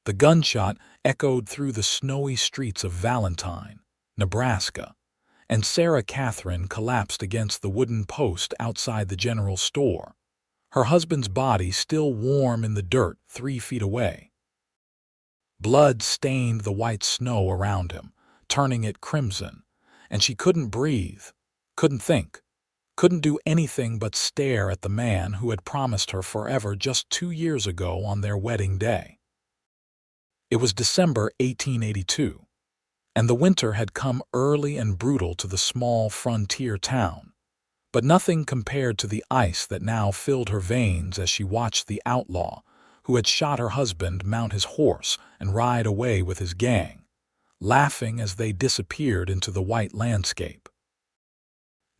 The gunshot echoed through the snowy streets of Valentine, Nebraska, and Sarah Catherine collapsed against the wooden post outside the general store, her husband's body still warm in the dirt 3 feet away. Blood stained the white snow around him, turning it crimson, and she couldn't breathe, couldn't think, couldn't do anything but stare at the man who had promised her forever just 2 years ago on their wedding day. It was December 1882, and the winter had come early and brutal to the small frontier town, but nothing compared to the ice that now filled her veins as she watched the outlaw who had shot her husband mount his horse and ride away with his gang, laughing as they disappeared into the white landscape.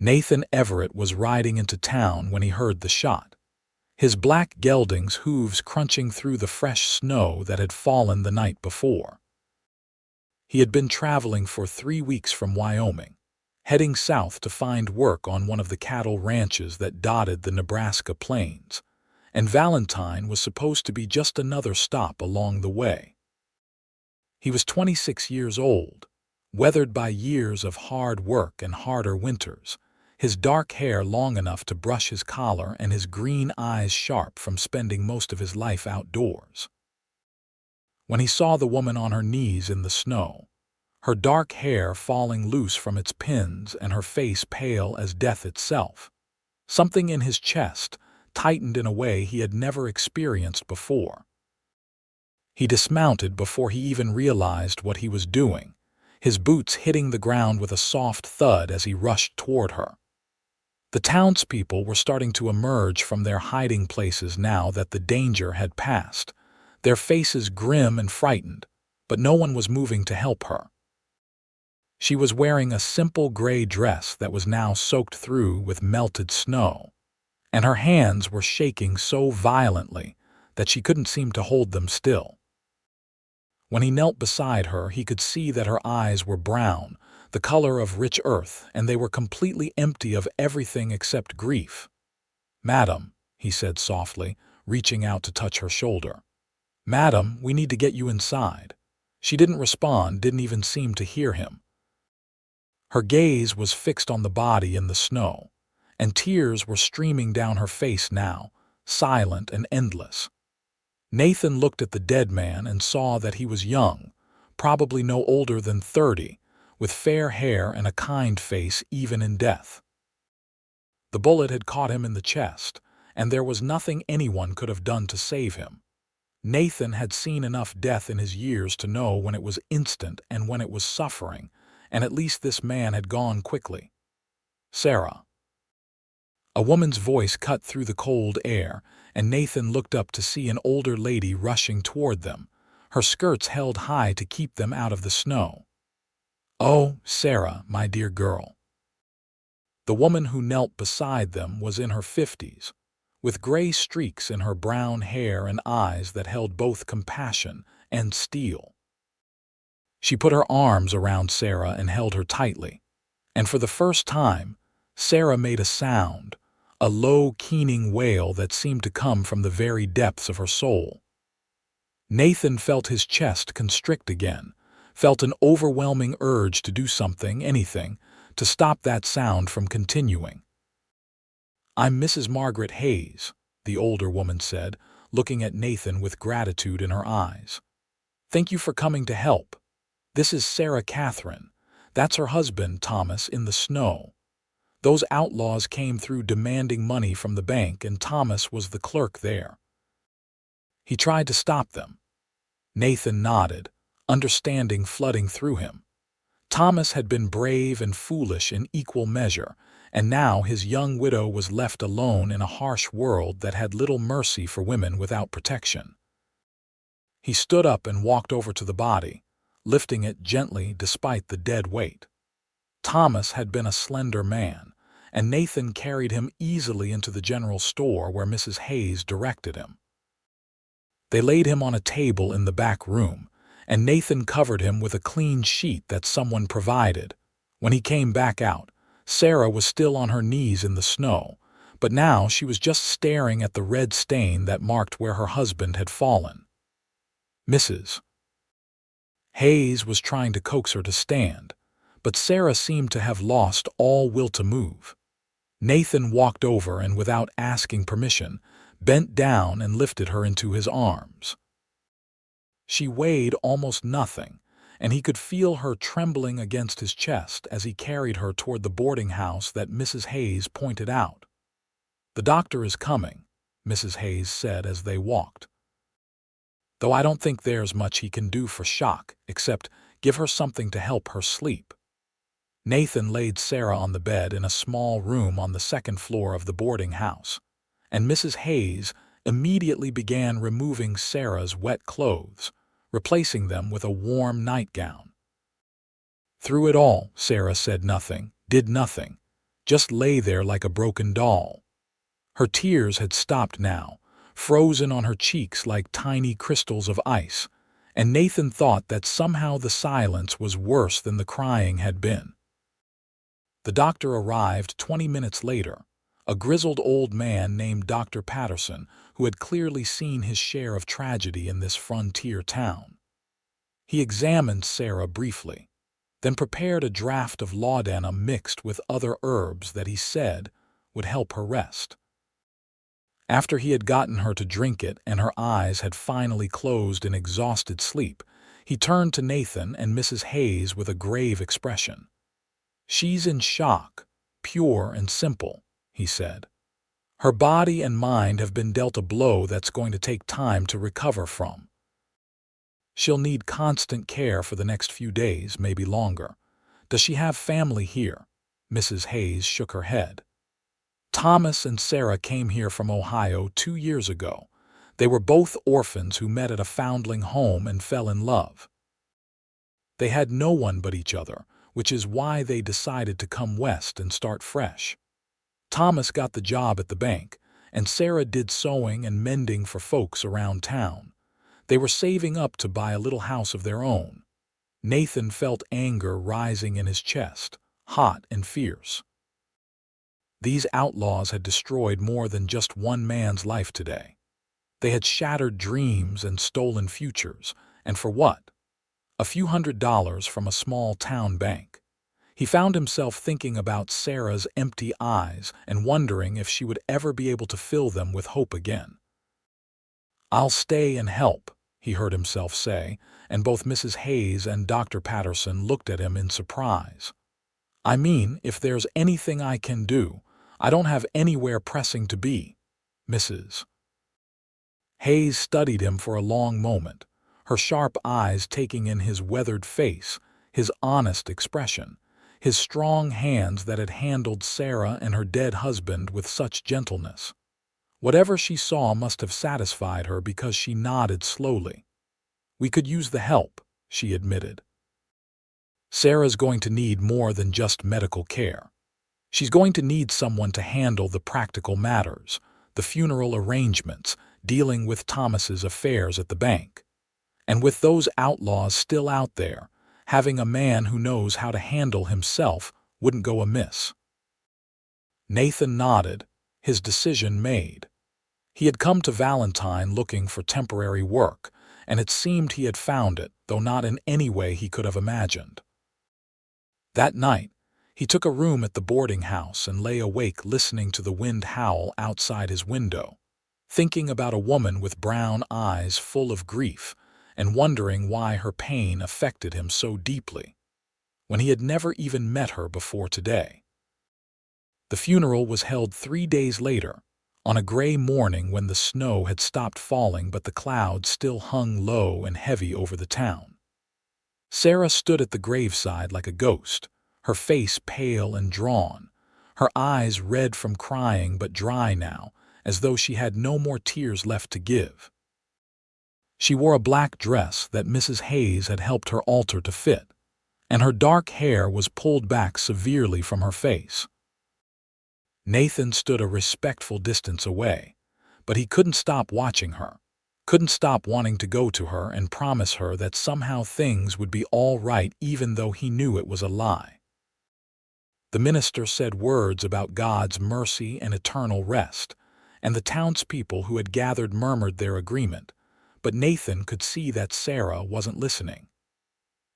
Nathan Everett was riding into town when he heard the shot, his black gelding's hooves crunching through the fresh snow that had fallen the night before. He had been traveling for 3 weeks from Wyoming, heading south to find work on one of the cattle ranches that dotted the Nebraska plains, and Valentine was supposed to be just another stop along the way. He was 26 years old, weathered by years of hard work and harder winters, his dark hair long enough to brush his collar and his green eyes sharp from spending most of his life outdoors. When he saw the woman on her knees in the snow, her dark hair falling loose from its pins and her face pale as death itself, something in his chest tightened in a way he had never experienced before. He dismounted before he even realized what he was doing, his boots hitting the ground with a soft thud as he rushed toward her. The townspeople were starting to emerge from their hiding places now that the danger had passed, their faces grim and frightened, but no one was moving to help her. She was wearing a simple gray dress that was now soaked through with melted snow, and her hands were shaking so violently that she couldn't seem to hold them still. When he knelt beside her, he could see that her eyes were brown, the color of rich earth, and they were completely empty of everything except grief. "Madam," he said softly, reaching out to touch her shoulder. "Madam, we need to get you inside." She didn't respond, didn't even seem to hear him. Her gaze was fixed on the body in the snow, and tears were streaming down her face now, silent and endless. Nathan looked at the dead man and saw that he was young, probably no older than 30, with fair hair and a kind face even in death. The bullet had caught him in the chest, and there was nothing anyone could have done to save him. Nathan had seen enough death in his years to know when it was instant and when it was suffering, and at least this man had gone quickly. "Sarah." A woman's voice cut through the cold air, and Nathan looked up to see an older lady rushing toward them, her skirts held high to keep them out of the snow. "Oh, Sarah, my dear girl." The woman who knelt beside them was in her 50s, with gray streaks in her brown hair and eyes that held both compassion and steel. She put her arms around Sarah and held her tightly, and for the first time, Sarah made a sound, a low, keening wail that seemed to come from the very depths of her soul. Nathan felt his chest constrict again, felt an overwhelming urge to do something, anything, to stop that sound from continuing. "I'm Mrs. Margaret Hayes," the older woman said, looking at Nathan with gratitude in her eyes. "Thank you for coming to help. This is Sarah Catherine. That's her husband, Thomas, in the snow. Those outlaws came through demanding money from the bank, and Thomas was the clerk there. He tried to stop them." Nathan nodded, understanding flooding through him. Thomas had been brave and foolish in equal measure, and now his young widow was left alone in a harsh world that had little mercy for women without protection. He stood up and walked over to the body, lifting it gently despite the dead weight. Thomas had been a slender man, and Nathan carried him easily into the general store where Mrs. Hayes directed him. They laid him on a table in the back room, and Nathan covered him with a clean sheet that someone provided. When he came back out, Sarah was still on her knees in the snow, but now she was just staring at the red stain that marked where her husband had fallen. Mrs. Hayes was trying to coax her to stand, but Sarah seemed to have lost all will to move. Nathan walked over and, without asking permission, bent down and lifted her into his arms. She weighed almost nothing, and he could feel her trembling against his chest as he carried her toward the boarding house that Mrs. Hayes pointed out. "The doctor is coming," Mrs. Hayes said as they walked. "Though I don't think there's much he can do for shock, except give her something to help her sleep." Nathan laid Sarah on the bed in a small room on the second floor of the boarding house, and Mrs. Hayes immediately began removing Sarah's wet clothes, replacing them with a warm nightgown. Through it all, Sarah said nothing, did nothing, just lay there like a broken doll. Her tears had stopped now, frozen on her cheeks like tiny crystals of ice, and Nathan thought that somehow the silence was worse than the crying had been. The doctor arrived 20 minutes later, a grizzled old man named Dr. Patterson, who had clearly seen his share of tragedy in this frontier town. He examined Sarah briefly, then prepared a draught of laudanum mixed with other herbs that he said would help her rest. After he had gotten her to drink it and her eyes had finally closed in exhausted sleep, he turned to Nathan and Mrs. Hayes with a grave expression. "She's in shock, pure and simple," he said. "Her body and mind have been dealt a blow that's going to take time to recover from. She'll need constant care for the next few days, maybe longer. Does she have family here?" Mrs. Hayes shook her head. "Thomas and Sarah came here from Ohio 2 years ago. They were both orphans who met at a foundling home and fell in love. They had no one but each other, which is why they decided to come west and start fresh. Thomas got the job at the bank, and Sarah did sewing and mending for folks around town. They were saving up to buy a little house of their own." Nathan felt anger rising in his chest, hot and fierce. These outlaws had destroyed more than just one man's life today. They had shattered dreams and stolen futures, and for what? A few $100s from a small town bank. He found himself thinking about Sarah's empty eyes and wondering if she would ever be able to fill them with hope again. "I'll stay and help," he heard himself say, and both Mrs. Hayes and Dr. Patterson looked at him in surprise. "I mean, if there's anything I can do, I don't have anywhere pressing to be." Mrs. Hayes studied him for a long moment, her sharp eyes taking in his weathered face, his honest expression, his strong hands that had handled Sarah and her dead husband with such gentleness. Whatever she saw must have satisfied her because she nodded slowly. "We could use the help," she admitted. "Sarah's going to need more than just medical care. She's going to need someone to handle the practical matters, the funeral arrangements, dealing with Thomas's affairs at the bank. And with those outlaws still out there, having a man who knows how to handle himself wouldn't go amiss." Nathan nodded, his decision made. He had come to Valentine looking for temporary work, and it seemed he had found it, though not in any way he could have imagined. That night, he took a room at the boarding house and lay awake listening to the wind howl outside his window, thinking about a woman with brown eyes full of grief and wondering why her pain affected him so deeply, when he had never even met her before today. The funeral was held 3 days later, on a gray morning when the snow had stopped falling but the clouds still hung low and heavy over the town. Sarah stood at the graveside like a ghost, her face pale and drawn, her eyes red from crying but dry now, as though she had no more tears left to give. She wore a black dress that Mrs. Hayes had helped her alter to fit, and her dark hair was pulled back severely from her face. Nathan stood a respectful distance away, but he couldn't stop watching her, couldn't stop wanting to go to her and promise her that somehow things would be all right even though he knew it was a lie. The minister said words about God's mercy and eternal rest, and the townspeople who had gathered murmured their agreement, but Nathan could see that Sarah wasn't listening.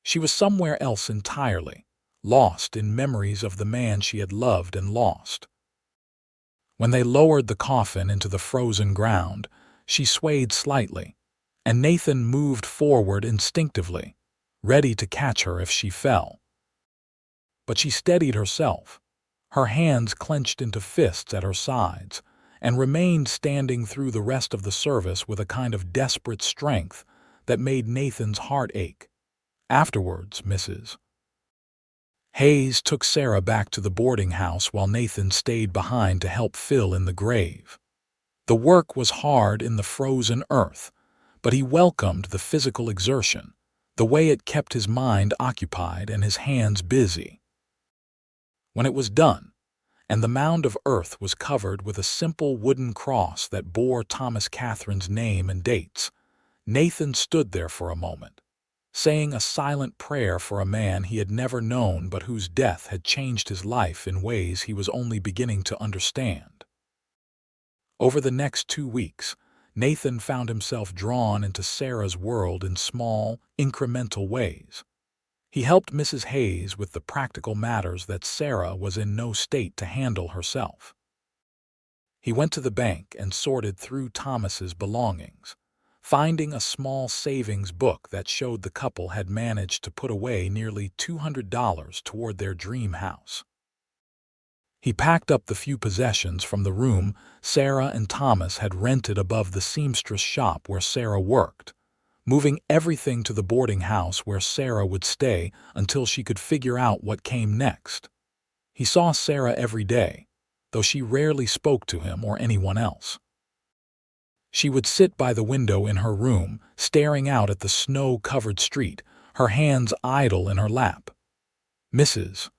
She was somewhere else entirely, lost in memories of the man she had loved and lost. When they lowered the coffin into the frozen ground, she swayed slightly, and Nathan moved forward instinctively, ready to catch her if she fell. But she steadied herself, her hands clenched into fists at her sides, and remained standing through the rest of the service with a kind of desperate strength that made Nathan's heart ache. Afterwards, Mrs. Hayes took Sarah back to the boarding house while Nathan stayed behind to help fill in the grave. The work was hard in the frozen earth, but he welcomed the physical exertion, the way it kept his mind occupied and his hands busy. When it was done, and the mound of earth was covered with a simple wooden cross that bore Thomas Catherine's name and dates, Nathan stood there for a moment, saying a silent prayer for a man he had never known but whose death had changed his life in ways he was only beginning to understand. Over the next 2 weeks, Nathan found himself drawn into Sarah's world in small, incremental ways. He helped Mrs. Hayes with the practical matters that Sarah was in no state to handle herself. He went to the bank and sorted through Thomas's belongings, finding a small savings book that showed the couple had managed to put away nearly $200 toward their dream house. He packed up the few possessions from the room Sarah and Thomas had rented above the seamstress shop where Sarah worked, moving everything to the boarding house where Sarah would stay until she could figure out what came next. He saw Sarah every day, though she rarely spoke to him or anyone else. She would sit by the window in her room, staring out at the snow-covered street, her hands idle in her lap. Mrs.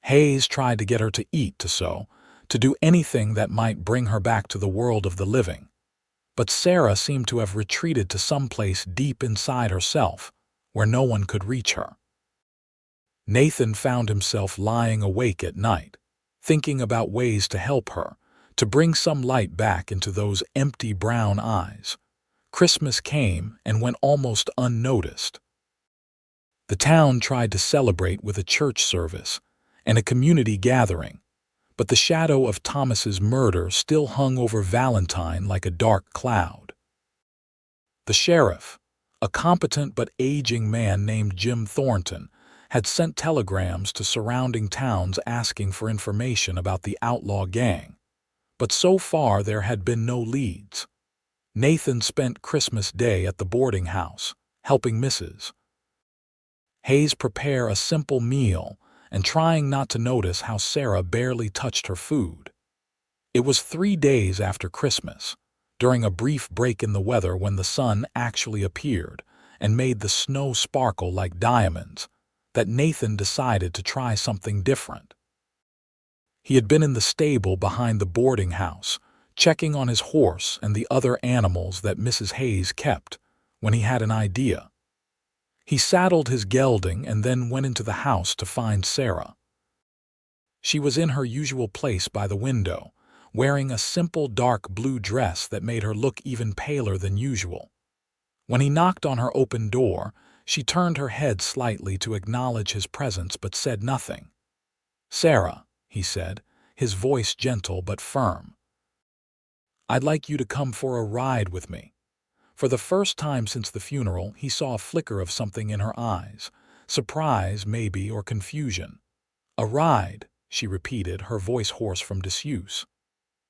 Hayes tried to get her to eat, to sew, to do anything that might bring her back to the world of the living. But Sarah seemed to have retreated to some place deep inside herself, where no one could reach her. Nathan found himself lying awake at night, thinking about ways to help her, to bring some light back into those empty brown eyes. Christmas came and went almost unnoticed. The town tried to celebrate with a church service and a community gathering, but the shadow of Thomas's murder still hung over Valentine like a dark cloud. The sheriff, a competent but aging man named Jim Thornton, had sent telegrams to surrounding towns asking for information about the outlaw gang, but so far there had been no leads. Nathan spent Christmas Day at the boarding house, helping Mrs. Hayes prepare a simple meal and trying not to notice how Sarah barely touched her food. It was 3 days after Christmas, during a brief break in the weather when the sun actually appeared and made the snow sparkle like diamonds, that Nathan decided to try something different. He had been in the stable behind the boarding house, checking on his horse and the other animals that Mrs. Hayes kept, when he had an idea. He saddled his gelding and then went into the house to find Sarah. She was in her usual place by the window, wearing a simple dark blue dress that made her look even paler than usual. When he knocked on her open door, she turned her head slightly to acknowledge his presence but said nothing. "Sarah," he said, his voice gentle but firm, "I'd like you to come for a ride with me." For the first time since the funeral, he saw a flicker of something in her eyes, surprise maybe or confusion. "A ride," she repeated, her voice hoarse from disuse.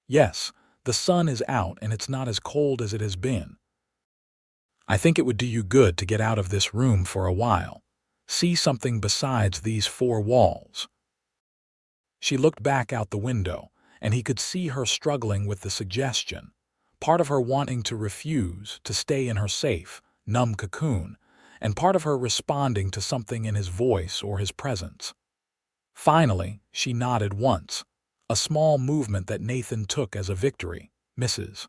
"Yes, the sun is out and it's not as cold as it has been. I think it would do you good to get out of this room for a while, see something besides these 4 walls." She looked back out the window, and he could see her struggling with the suggestion, part of her wanting to refuse, to stay in her safe, numb cocoon, and part of her responding to something in his voice or his presence. Finally, she nodded once, a small movement that Nathan took as a victory. Mrs.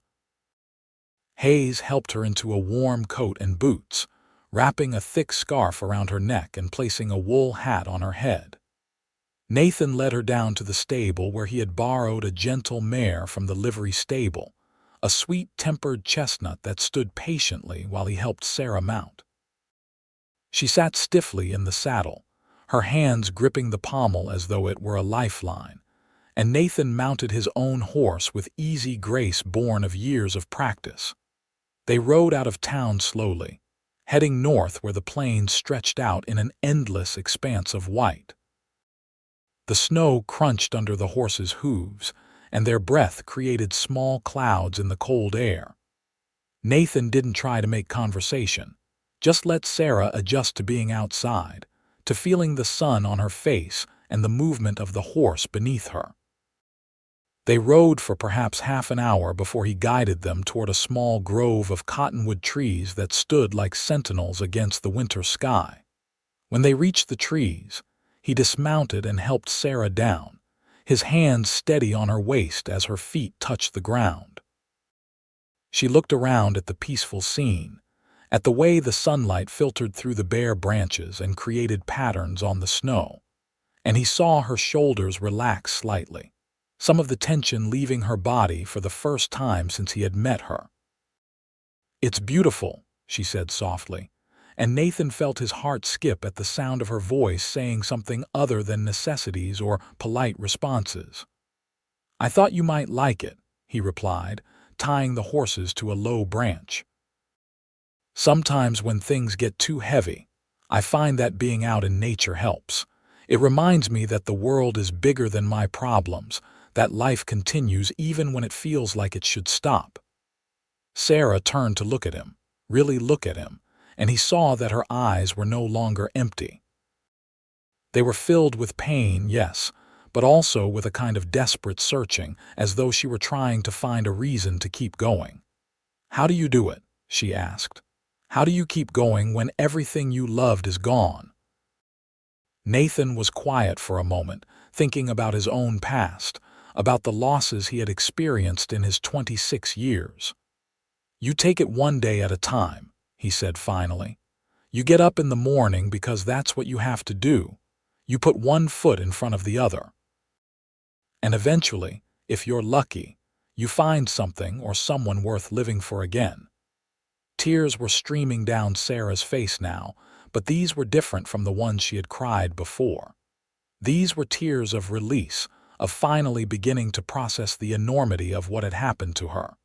Hayes helped her into a warm coat and boots, wrapping a thick scarf around her neck and placing a wool hat on her head. Nathan led her down to the stable where he had borrowed a gentle mare from the livery stable, a sweet-tempered chestnut that stood patiently while he helped Sarah mount. She sat stiffly in the saddle, her hands gripping the pommel as though it were a lifeline, and Nathan mounted his own horse with easy grace born of years of practice. They rode out of town slowly, heading north where the plains stretched out in an endless expanse of white. The snow crunched under the horses' hooves, and their breath created small clouds in the cold air. Nathan didn't try to make conversation, just let Sarah adjust to being outside, to feeling the sun on her face and the movement of the horse beneath her. They rode for perhaps half an hour before he guided them toward a small grove of cottonwood trees that stood like sentinels against the winter sky. When they reached the trees, he dismounted and helped Sarah down, his hands steady on her waist as her feet touched the ground. She looked around at the peaceful scene, at the way the sunlight filtered through the bare branches and created patterns on the snow, and he saw her shoulders relax slightly, some of the tension leaving her body for the first time since he had met her. "It's beautiful," she said softly, and Nathan felt his heart skip at the sound of her voice saying something other than necessities or polite responses. "I thought you might like it," he replied, tying the horses to a low branch. "Sometimes when things get too heavy, I find that being out in nature helps. It reminds me that the world is bigger than my problems, that life continues even when it feels like it should stop." Sarah turned to look at him, really look at him, and he saw that her eyes were no longer empty. They were filled with pain, yes, but also with a kind of desperate searching, as though she were trying to find a reason to keep going. "How do you do it?" she asked. "How do you keep going when everything you loved is gone?" Nathan was quiet for a moment, thinking about his own past, about the losses he had experienced in his 26 years. "You take it one day at a time," he said finally. "You get up in the morning because that's what you have to do. You put one foot in front of the other. And eventually, if you're lucky, you find something or someone worth living for again." Tears were streaming down Sarah's face now, but these were different from the ones she had cried before. These were tears of release, of finally beginning to process the enormity of what had happened to her.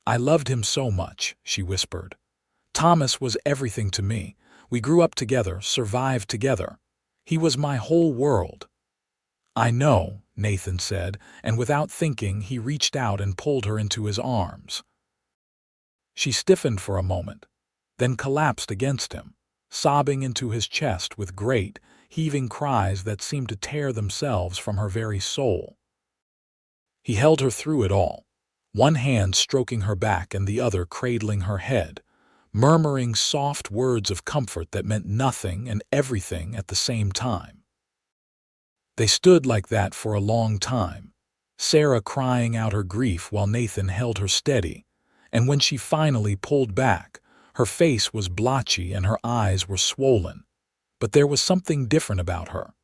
"I loved him so much," she whispered. "Thomas was everything to me. We grew up together, survived together. He was my whole world." "I know," Nathan said, and without thinking he reached out and pulled her into his arms. She stiffened for a moment, then collapsed against him, sobbing into his chest with great, heaving cries that seemed to tear themselves from her very soul. He held her through it all, one hand stroking her back and the other cradling her head, murmuring soft words of comfort that meant nothing and everything at the same time. They stood like that for a long time, Sarah crying out her grief while Nathan held her steady, and when she finally pulled back, her face was blotchy and her eyes were swollen, but there was something different about her.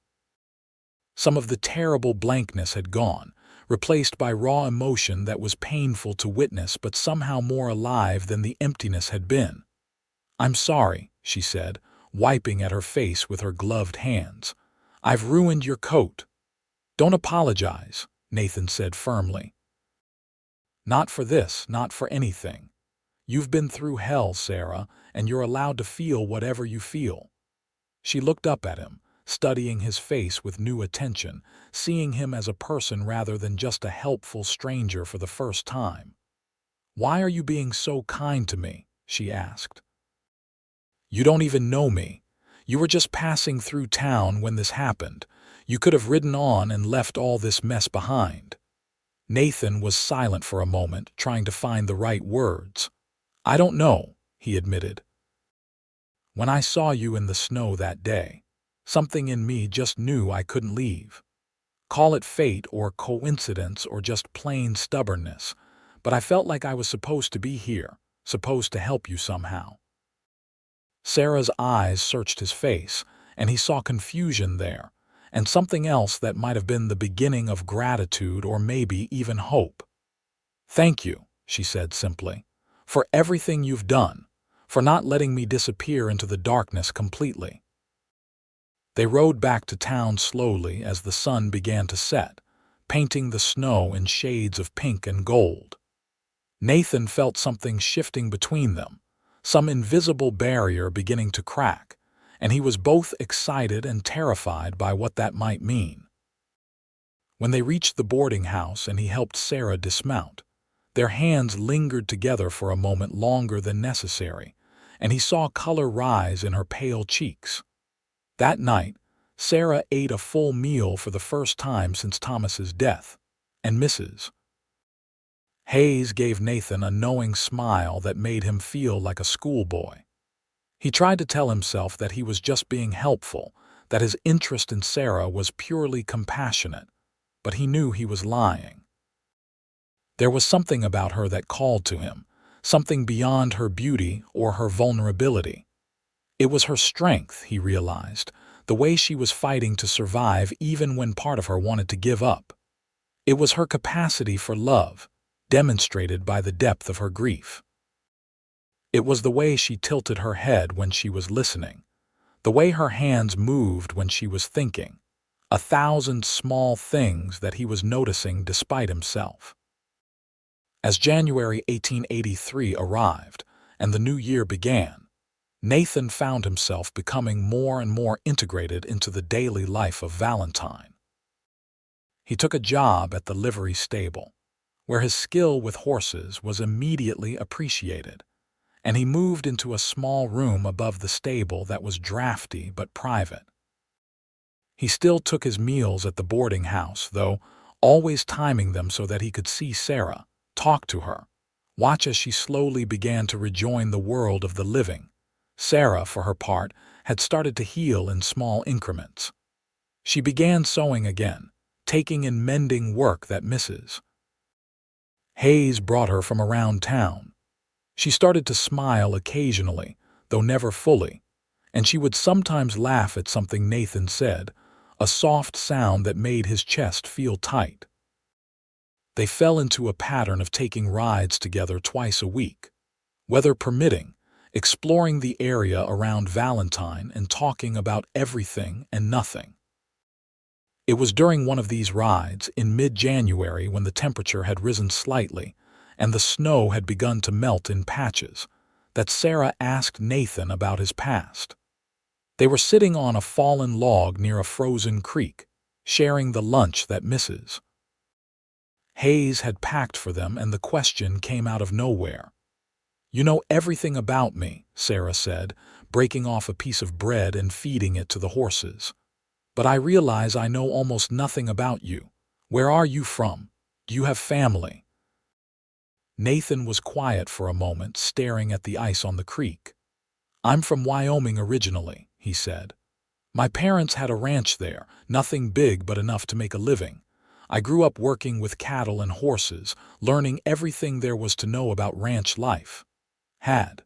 Some of the terrible blankness had gone, replaced by raw emotion that was painful to witness but somehow more alive than the emptiness had been. "I'm sorry," she said, wiping at her face with her gloved hands. "I've ruined your coat." "Don't apologize," Nathan said firmly. "Not for this, not for anything. You've been through hell, Sarah, and you're allowed to feel whatever you feel." She looked up at him, studying his face with new attention, seeing him as a person rather than just a helpful stranger for the first time. "Why are you being so kind to me?" she asked. "You don't even know me. You were just passing through town when this happened. You could have ridden on and left all this mess behind." Nathan was silent for a moment, trying to find the right words. "I don't know," he admitted. "When I saw you in the snow that day, something in me just knew I couldn't leave. Call it fate or coincidence or just plain stubbornness, but I felt like I was supposed to be here, supposed to help you somehow." Sarah's eyes searched his face, and he saw confusion there, and something else that might have been the beginning of gratitude or maybe even hope. "Thank you," she said simply. "For everything you've done, for not letting me disappear into the darkness completely." They rode back to town slowly as the sun began to set, painting the snow in shades of pink and gold. Nathan felt something shifting between them, some invisible barrier beginning to crack, and he was both excited and terrified by what that might mean. When they reached the boarding house and he helped Sarah dismount, their hands lingered together for a moment longer than necessary, and he saw color rise in her pale cheeks. That night, Sarah ate a full meal for the first time since Thomas's death, and Mrs. Hayes gave Nathan a knowing smile that made him feel like a schoolboy. He tried to tell himself that he was just being helpful, that his interest in Sarah was purely compassionate, but he knew he was lying. There was something about her that called to him, something beyond her beauty or her vulnerability. It was her strength, he realized, the way she was fighting to survive even when part of her wanted to give up. It was her capacity for love, demonstrated by the depth of her grief. It was the way she tilted her head when she was listening, the way her hands moved when she was thinking, 1,000 small things that he was noticing despite himself. As January 1883 arrived and the new year began, Nathan found himself becoming more and more integrated into the daily life of Valentine. He took a job at the livery stable, where his skill with horses was immediately appreciated, and he moved into a small room above the stable that was drafty but private. He still took his meals at the boarding house, though, always timing them so that he could see Sarah, talk to her, watch as she slowly began to rejoin the world of the living. Sarah, for her part, had started to heal in small increments. She began sewing again, taking in mending work that Mrs. Hayes brought her from around town. She started to smile occasionally, though never fully, and she would sometimes laugh at something Nathan said, a soft sound that made his chest feel tight. They fell into a pattern of taking rides together twice a week, weather permitting, exploring the area around Valentine and talking about everything and nothing. It was during one of these rides, in mid-January, when the temperature had risen slightly and the snow had begun to melt in patches, that Sarah asked Nathan about his past. They were sitting on a fallen log near a frozen creek, sharing the lunch that Mrs. Hayes had packed for them, and the question came out of nowhere. "You know everything about me," Sarah said, breaking off a piece of bread and feeding it to the horses. "But I realize I know almost nothing about you. Where are you from? Do you have family?" Nathan was quiet for a moment, staring at the ice on the creek. "I'm from Wyoming originally," he said. "My parents had a ranch there, nothing big but enough to make a living. I grew up working with cattle and horses, learning everything there was to know about ranch life." "Had?"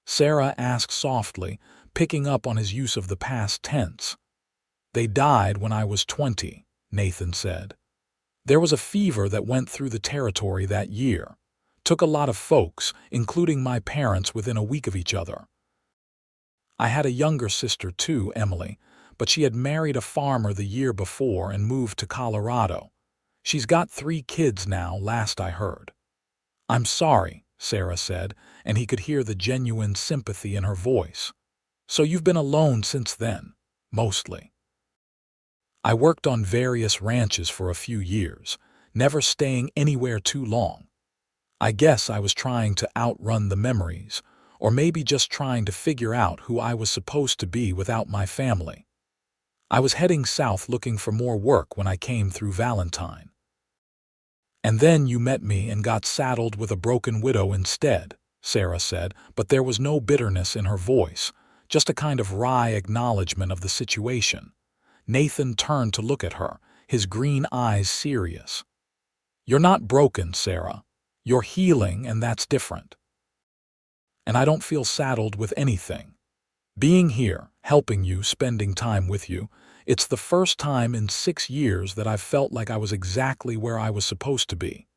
Sarah asked softly, picking up on his use of the past tense. "They died when I was 20, Nathan said. "There was a fever that went through the territory that year. Took a lot of folks, including my parents, within a week of each other. I had a younger sister too, Emily, but she had married a farmer the year before and moved to Colorado. She's got 3 kids now, last I heard." "I'm sorry," Sarah said, and he could hear the genuine sympathy in her voice. "So you've been alone since then, mostly." "I worked on various ranches for a few years, never staying anywhere too long. I guess I was trying to outrun the memories, or maybe just trying to figure out who I was supposed to be without my family. I was heading south looking for more work when I came through Valentine. And then you met me and got saddled with a broken widow instead," Sarah said, but there was no bitterness in her voice, just a kind of wry acknowledgement of the situation. Nathan turned to look at her, his green eyes serious. "You're not broken, Sarah. You're healing, and that's different. And I don't feel saddled with anything. Being here, helping you, spending time with you, it's the first time in 6 years that I've felt like I was exactly where I was supposed to be."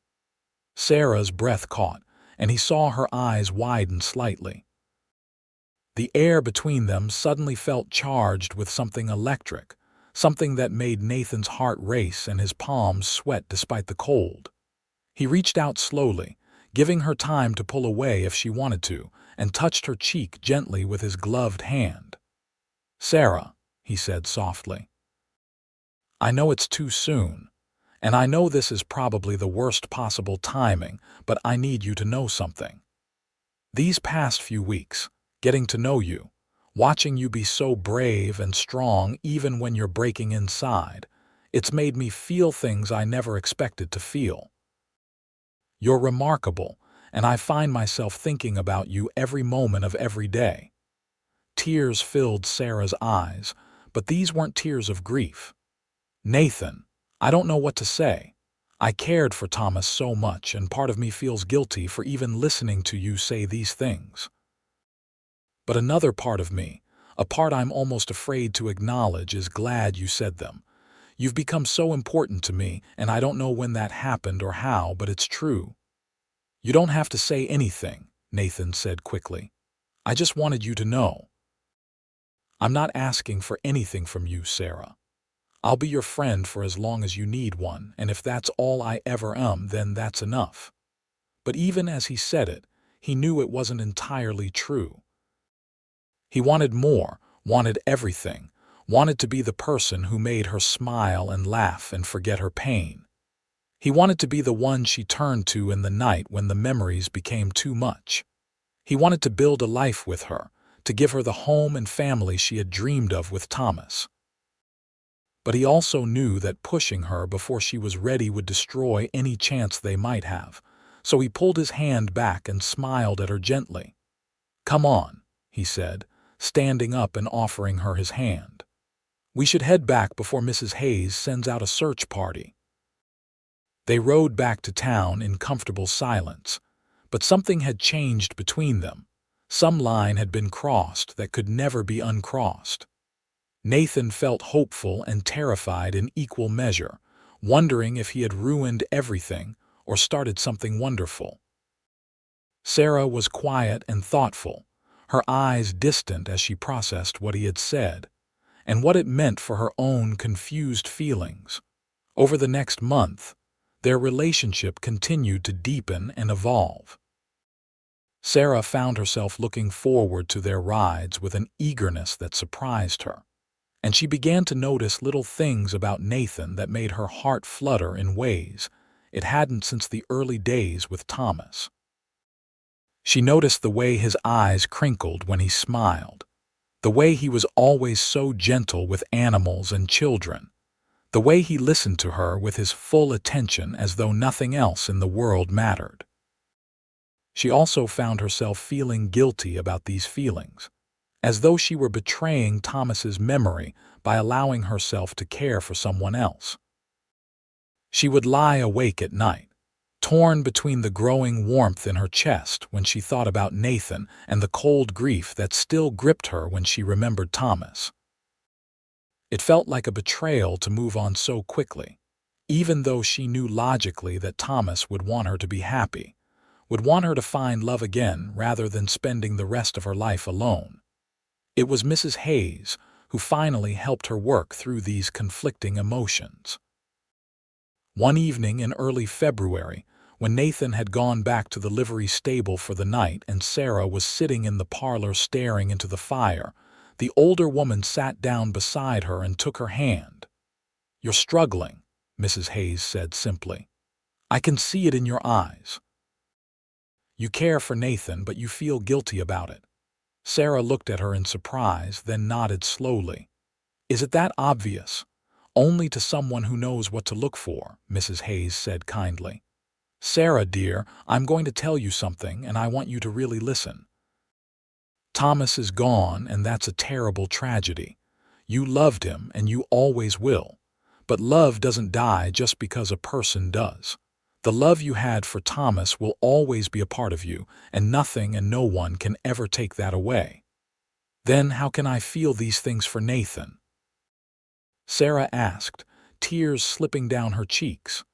Sarah's breath caught, and he saw her eyes widen slightly. The air between them suddenly felt charged with something electric, something that made Nathan's heart race and his palms sweat despite the cold. He reached out slowly, giving her time to pull away if she wanted to, and touched her cheek gently with his gloved hand. "Sarah," he said softly, "I know it's too soon, and I know this is probably the worst possible timing, but I need you to know something. These past few weeks, getting to know you, watching you be so brave and strong even when you're breaking inside, it's made me feel things I never expected to feel. You're remarkable, and I find myself thinking about you every moment of every day." Tears filled Sarah's eyes, but these weren't tears of grief. "Nathan, I don't know what to say. I cared for Thomas so much, and part of me feels guilty for even listening to you say these things. But another part of me, a part I'm almost afraid to acknowledge, is glad you said them. You've become so important to me, and I don't know when that happened or how, but it's true." "You don't have to say anything," Nathan said quickly. "I just wanted you to know. I'm not asking for anything from you, Sarah. I'll be your friend for as long as you need one, and if that's all I ever am, then that's enough." But even as he said it, he knew it wasn't entirely true. He wanted more, wanted everything, wanted to be the person who made her smile and laugh and forget her pain. He wanted to be the one she turned to in the night when the memories became too much. He wanted to build a life with her, to give her the home and family she had dreamed of with Thomas. But he also knew that pushing her before she was ready would destroy any chance they might have, so he pulled his hand back and smiled at her gently. "Come on," he said, standing up and offering her his hand. "We should head back before Mrs. Hayes sends out a search party." They rode back to town in comfortable silence, but something had changed between them. Some line had been crossed that could never be uncrossed. Nathan felt hopeful and terrified in equal measure, wondering if he had ruined everything or started something wonderful. Sarah was quiet and thoughtful, her eyes distant as she processed what he had said, and what it meant for her own confused feelings. Over the next month, their relationship continued to deepen and evolve. Sarah found herself looking forward to their rides with an eagerness that surprised her, and she began to notice little things about Nathan that made her heart flutter in ways it hadn't since the early days with Thomas. She noticed the way his eyes crinkled when he smiled, the way he was always so gentle with animals and children, the way he listened to her with his full attention as though nothing else in the world mattered. She also found herself feeling guilty about these feelings, as though she were betraying Thomas's memory by allowing herself to care for someone else. She would lie awake at night, torn between the growing warmth in her chest when she thought about Nathan and the cold grief that still gripped her when she remembered Thomas. It felt like a betrayal to move on so quickly, even though she knew logically that Thomas would want her to be happy, would want her to find love again rather than spending the rest of her life alone. It was Mrs. Hayes who finally helped her work through these conflicting emotions. One evening in early February, when Nathan had gone back to the livery stable for the night and Sarah was sitting in the parlor staring into the fire, the older woman sat down beside her and took her hand. "You're struggling," Mrs. Hayes said simply. "I can see it in your eyes. You care for Nathan, but you feel guilty about it." Sarah looked at her in surprise, then nodded slowly. "Is it that obvious?" "Only to someone who knows what to look for," Mrs. Hayes said kindly. "Sarah, dear, I'm going to tell you something, and I want you to really listen. Thomas is gone, and that's a terrible tragedy. You loved him, and you always will. But love doesn't die just because a person does. The love you had for Thomas will always be a part of you, and nothing and no one can ever take that away." "Then how can I feel these things for Nathan?" Sarah asked, tears slipping down her cheeks.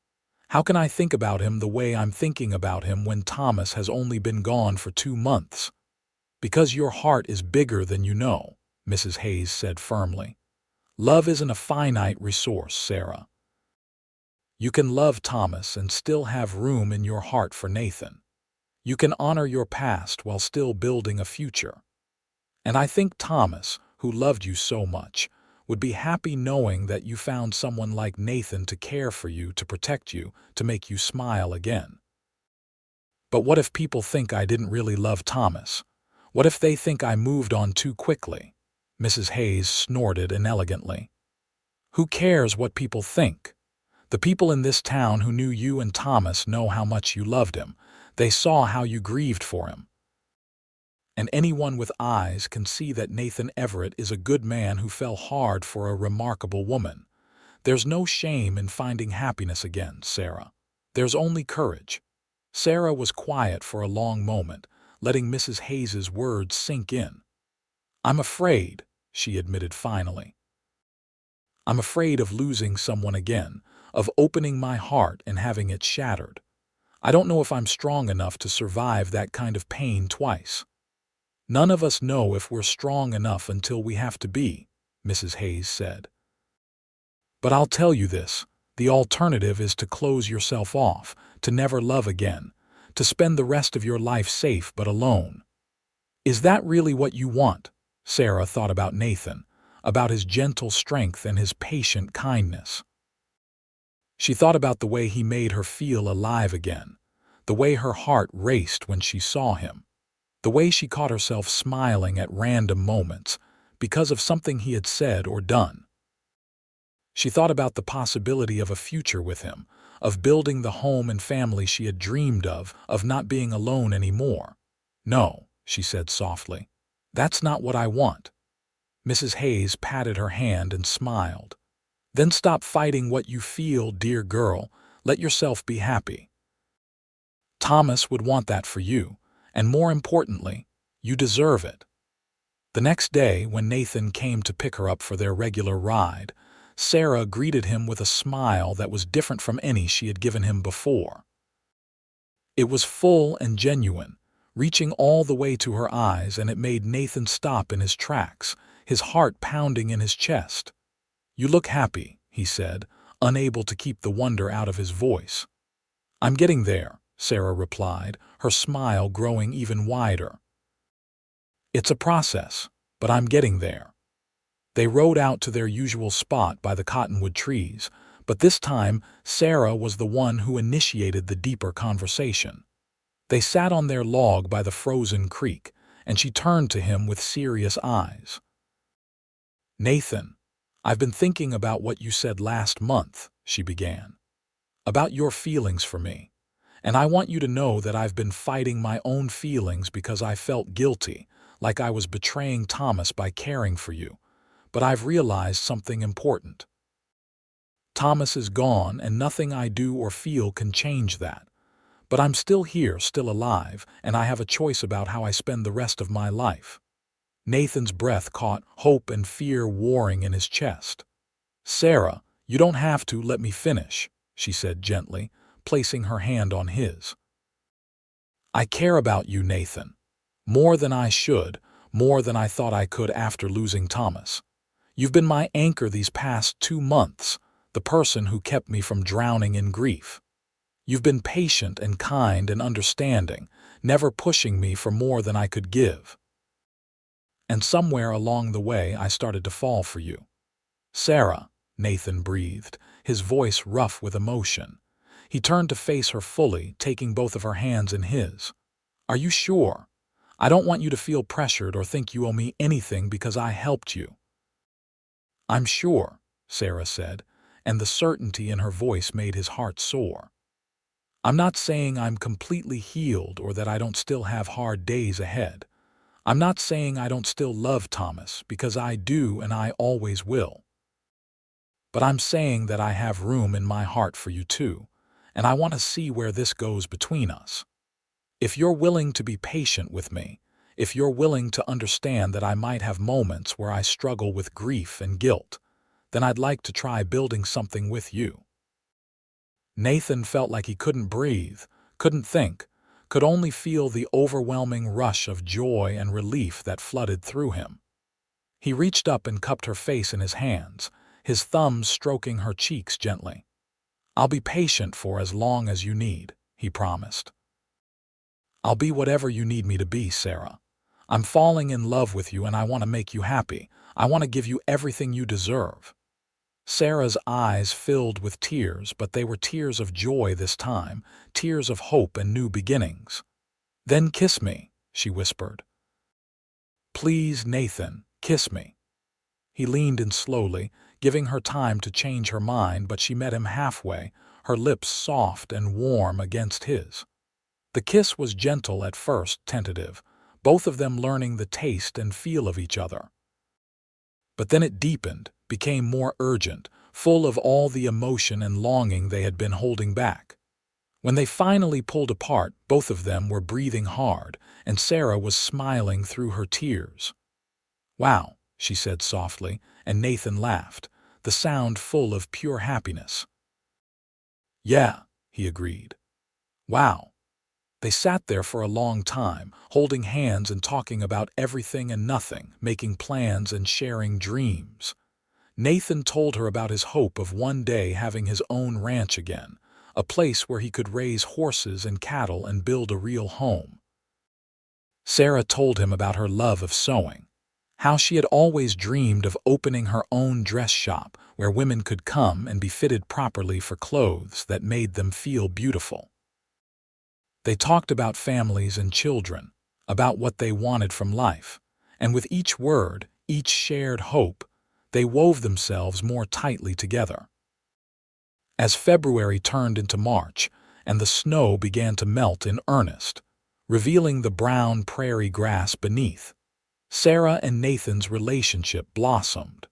How can I think about him the way I'm thinking about him when Thomas has only been gone for 2 months? Because your heart is bigger than you know, Mrs. Hayes said firmly. Love isn't a finite resource, Sarah. You can love Thomas and still have room in your heart for Nathan. You can honor your past while still building a future. And I think Thomas, who loved you so much, would be happy knowing that you found someone like Nathan to care for you, to protect you, to make you smile again. But what if people think I didn't really love Thomas? What if they think I moved on too quickly? Mrs. Hayes snorted inelegantly. Who cares what people think? The people in this town who knew you and Thomas know how much you loved him. They saw how you grieved for him. And anyone with eyes can see that Nathan Everett is a good man who fell hard for a remarkable woman. There's no shame in finding happiness again, Sarah. There's only courage. Sarah was quiet for a long moment, letting Mrs. Hayes's words sink in. I'm afraid, she admitted finally. I'm afraid of losing someone again, of opening my heart and having it shattered. I don't know if I'm strong enough to survive that kind of pain twice. None of us know if we're strong enough until we have to be, Mrs. Hayes said. But I'll tell you this, the alternative is to close yourself off, to never love again, to spend the rest of your life safe but alone. Is that really what you want? Sarah thought about Nathan, about his gentle strength and his patient kindness. She thought about the way he made her feel alive again, the way her heart raced when she saw him, the way she caught herself smiling at random moments because of something he had said or done. She thought about the possibility of a future with him, of building the home and family she had dreamed of not being alone anymore. No, she said softly, that's not what I want. Mrs. Hayes patted her hand and smiled. Then stop fighting what you feel, dear girl. Let yourself be happy. Thomas would want that for you, and more importantly, you deserve it. The next day, when Nathan came to pick her up for their regular ride, Sarah greeted him with a smile that was different from any she had given him before. It was full and genuine, reaching all the way to her eyes, and it made Nathan stop in his tracks, his heart pounding in his chest. You look happy, he said, unable to keep the wonder out of his voice. I'm getting there, Sarah replied, her smile growing even wider. It's a process, but I'm getting there. They rode out to their usual spot by the cottonwood trees, but this time Sarah was the one who initiated the deeper conversation. They sat on their log by the frozen creek, and she turned to him with serious eyes. Nathan, I've been thinking about what you said last month, she began, about your feelings for me, and I want you to know that I've been fighting my own feelings because I felt guilty, like I was betraying Thomas by caring for you, but I've realized something important. Thomas is gone, and nothing I do or feel can change that, but I'm still here, still alive, and I have a choice about how I spend the rest of my life. Nathan's breath caught, hope and fear warring in his chest. Sarah, you don't have to, let me finish, she said gently, placing her hand on his. I care about you, Nathan. More than I should, more than I thought I could after losing Thomas. You've been my anchor these past 2 months, the person who kept me from drowning in grief. You've been patient and kind and understanding, never pushing me for more than I could give. And somewhere along the way I started to fall for you. Sarah, Nathan breathed, his voice rough with emotion. He turned to face her fully, taking both of her hands in his. Are you sure? I don't want you to feel pressured or think you owe me anything because I helped you. I'm sure, Sarah said, and the certainty in her voice made his heart soar. I'm not saying I'm completely healed or that I don't still have hard days ahead. I'm not saying I don't still love Thomas, because I do and I always will. But I'm saying that I have room in my heart for you too, and I want to see where this goes between us. If you're willing to be patient with me, if you're willing to understand that I might have moments where I struggle with grief and guilt, then I'd like to try building something with you. Nathan felt like he couldn't breathe, couldn't think, could only feel the overwhelming rush of joy and relief that flooded through him. He reached up and cupped her face in his hands, his thumbs stroking her cheeks gently. "I'll be patient for as long as you need," he promised. "I'll be whatever you need me to be, Sarah. I'm falling in love with you and I want to make you happy. I want to give you everything you deserve." Sarah's eyes filled with tears, but they were tears of joy this time, tears of hope and new beginnings. "Then kiss me," she whispered. "Please, Nathan, kiss me." He leaned in slowly, giving her time to change her mind, but she met him halfway, her lips soft and warm against his. The kiss was gentle at first, tentative, both of them learning the taste and feel of each other. But then it deepened, became more urgent, full of all the emotion and longing they had been holding back. When they finally pulled apart, both of them were breathing hard, and Sarah was smiling through her tears. "Wow," she said softly, and Nathan laughed, the sound full of pure happiness. "Yeah," he agreed. "Wow." They sat there for a long time, holding hands and talking about everything and nothing, making plans and sharing dreams. Nathan told her about his hope of one day having his own ranch again, a place where he could raise horses and cattle and build a real home. Sarah told him about her love of sewing, how she had always dreamed of opening her own dress shop where women could come and be fitted properly for clothes that made them feel beautiful. They talked about families and children, about what they wanted from life, and with each word, each shared hope, they wove themselves more tightly together. As February turned into March, and the snow began to melt in earnest, revealing the brown prairie grass beneath, Sarah and Nathan's relationship blossomed.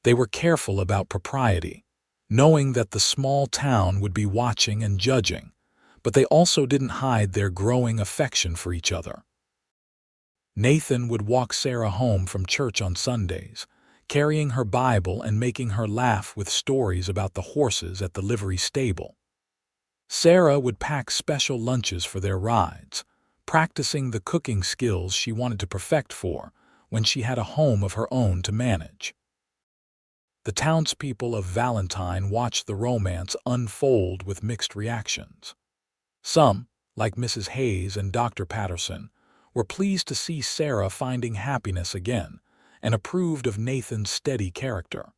They were careful about propriety, knowing that the small town would be watching and judging, but they also didn't hide their growing affection for each other. Nathan would walk Sarah home from church on Sundays, carrying her Bible and making her laugh with stories about the horses at the livery stable. Sarah would pack special lunches for their rides, practicing the cooking skills she wanted to perfect for when she had a home of her own to manage. The townspeople of Valentine watched the romance unfold with mixed reactions. Some, like Mrs. Hayes and Dr. Patterson, were pleased to see Sarah finding happiness again and approved of Nathan's steady character.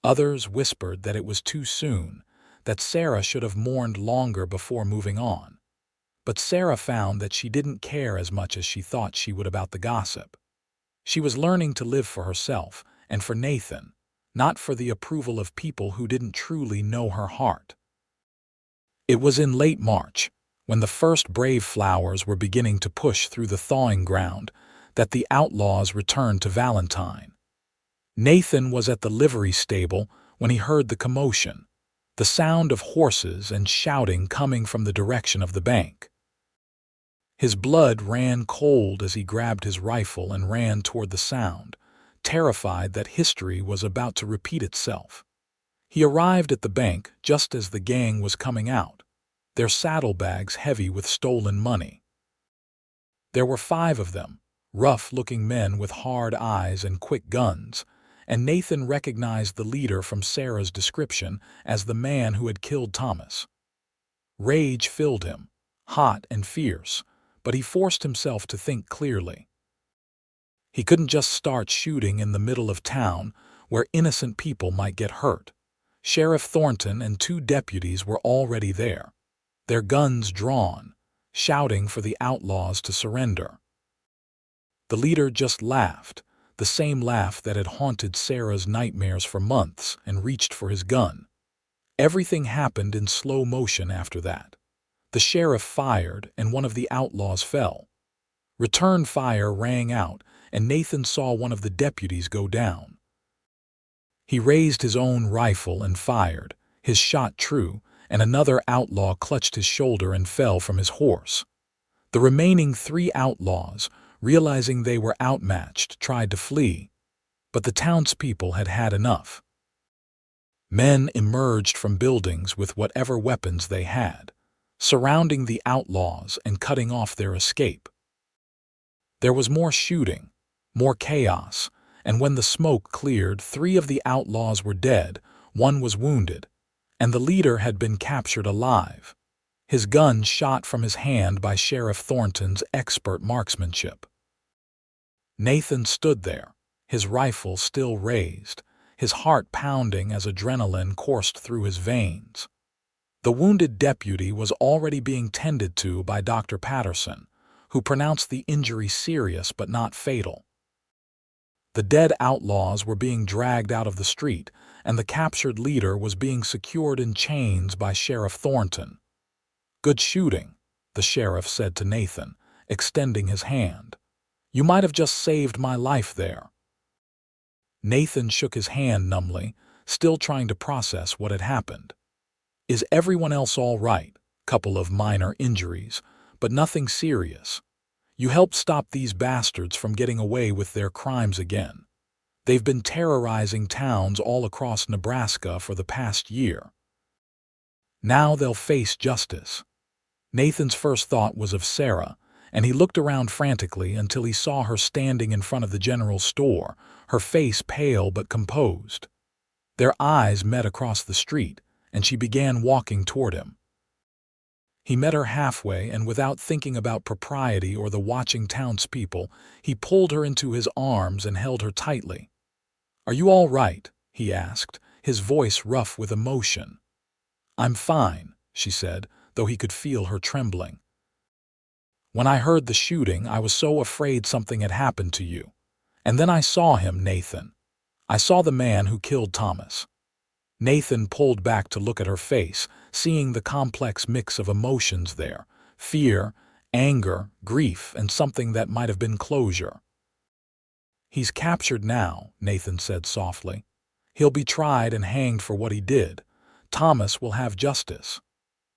Others whispered that it was too soon, that Sarah should have mourned longer before moving on. But Sarah found that she didn't care as much as she thought she would about the gossip. She was learning to live for herself and for Nathan, not for the approval of people who didn't truly know her heart. It was in late March, when the first brave flowers were beginning to push through the thawing ground, that the outlaws returned to Valentine. Nathan was at the livery stable when he heard the commotion, the sound of horses and shouting coming from the direction of the bank. His blood ran cold as he grabbed his rifle and ran toward the sound, terrified that history was about to repeat itself. He arrived at the bank just as the gang was coming out, their saddlebags heavy with stolen money. There were 5 of them, rough-looking men with hard eyes and quick guns, and Nathan recognized the leader from Sarah's description as the man who had killed Thomas. Rage filled him, hot and fierce, but he forced himself to think clearly. He couldn't just start shooting in the middle of town where innocent people might get hurt. Sheriff Thornton and 2 deputies were already there, their guns drawn, shouting for the outlaws to surrender. The leader just laughed, the same laugh that had haunted Sarah's nightmares for months, and reached for his gun. Everything happened in slow motion after that. The sheriff fired, and one of the outlaws fell. Return fire rang out, and Nathan saw one of the deputies go down. He raised his own rifle and fired, his shot true, and another outlaw clutched his shoulder and fell from his horse. The remaining 3 outlaws, realizing they were outmatched, tried to flee, but the townspeople had had enough. Men emerged from buildings with whatever weapons they had, surrounding the outlaws and cutting off their escape. There was more shooting, more chaos, and when the smoke cleared, 3 of the outlaws were dead, 1 was wounded, and the leader had been captured alive, his gun shot from his hand by Sheriff Thornton's expert marksmanship. Nathan stood there, his rifle still raised, his heart pounding as adrenaline coursed through his veins. The wounded deputy was already being tended to by Dr. Patterson, who pronounced the injury serious but not fatal. The dead outlaws were being dragged out of the street, and the captured leader was being secured in chains by Sheriff Thornton. "Good shooting," the sheriff said to Nathan, extending his hand. "You might have just saved my life there." Nathan shook his hand numbly, still trying to process what had happened. "Is everyone else all right? Couple of minor injuries, but nothing serious. You helped stop these bastards from getting away with their crimes again. They've been terrorizing towns all across Nebraska for the past year. Now they'll face justice." Nathan's first thought was of Sarah, and he looked around frantically until he saw her standing in front of the general store, her face pale but composed. Their eyes met across the street, and she began walking toward him. He met her halfway, and without thinking about propriety or the watching townspeople, he pulled her into his arms and held her tightly. "Are you all right?" he asked, his voice rough with emotion. "I'm fine," she said, though he could feel her trembling. "When I heard the shooting, I was so afraid something had happened to you. And then I saw him, Nathan. I saw the man who killed Thomas." Nathan pulled back to look at her face, seeing the complex mix of emotions there: fear, anger, grief, and something that might have been closure. "He's captured now," Nathan said softly. "He'll be tried and hanged for what he did. Thomas will have justice."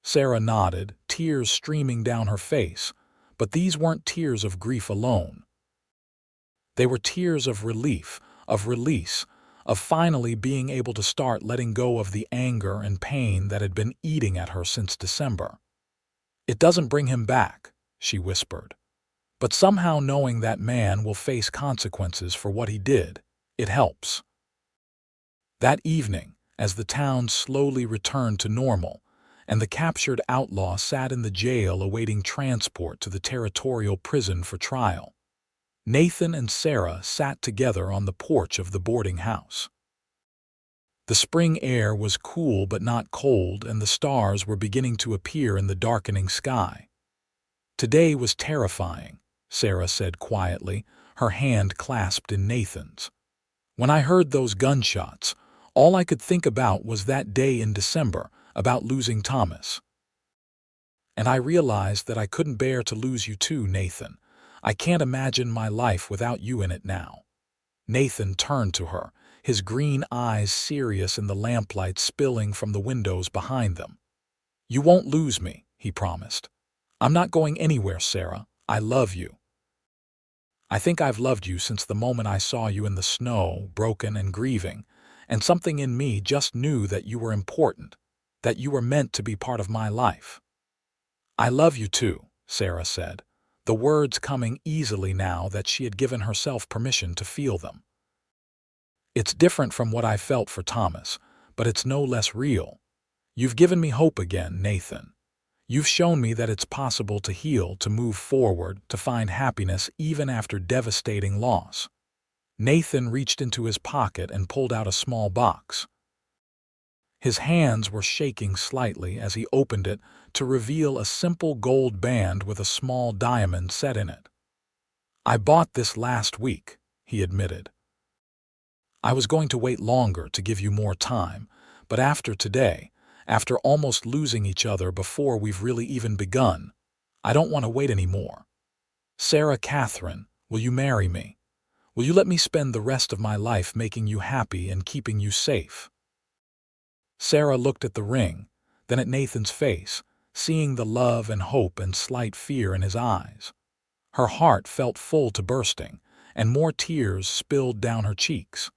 Sarah nodded, tears streaming down her face, but these weren't tears of grief alone. They were tears of relief, of release, of finally being able to start letting go of the anger and pain that had been eating at her since December. "It doesn't bring him back," she whispered. "But somehow knowing that man will face consequences for what he did, it helps." That evening, as the town slowly returned to normal, and the captured outlaw sat in the jail awaiting transport to the territorial prison for trial, Nathan and Sarah sat together on the porch of the boarding house. The spring air was cool but not cold, and the stars were beginning to appear in the darkening sky. "Today was terrifying," Sarah said quietly, her hand clasped in Nathan's. "When I heard those gunshots, all I could think about was that day in December, about losing Thomas. And I realized that I couldn't bear to lose you too, Nathan. I can't imagine my life without you in it now." Nathan turned to her, his green eyes serious in the lamplight spilling from the windows behind them. "You won't lose me," he promised. "I'm not going anywhere, Sarah. I love you. I think I've loved you since the moment I saw you in the snow, broken and grieving, and something in me just knew that you were important, that you were meant to be part of my life." "I love you too," Sarah said, the words coming easily now that she had given herself permission to feel them. "It's different from what I felt for Thomas, but it's no less real. You've given me hope again, Nathan. You've shown me that it's possible to heal, to move forward, to find happiness even after devastating loss." Nathan reached into his pocket and pulled out a small box. His hands were shaking slightly as he opened it to reveal a simple gold band with a small diamond set in it. "I bought this last week," he admitted. "I was going to wait longer to give you more time, but after today, after almost losing each other before we've really even begun, I don't want to wait anymore. Sarah Catherine, will you marry me? Will you let me spend the rest of my life making you happy and keeping you safe?" Sarah looked at the ring, then at Nathan's face, seeing the love and hope and slight fear in his eyes. Her heart felt full to bursting, and more tears spilled down her cheeks.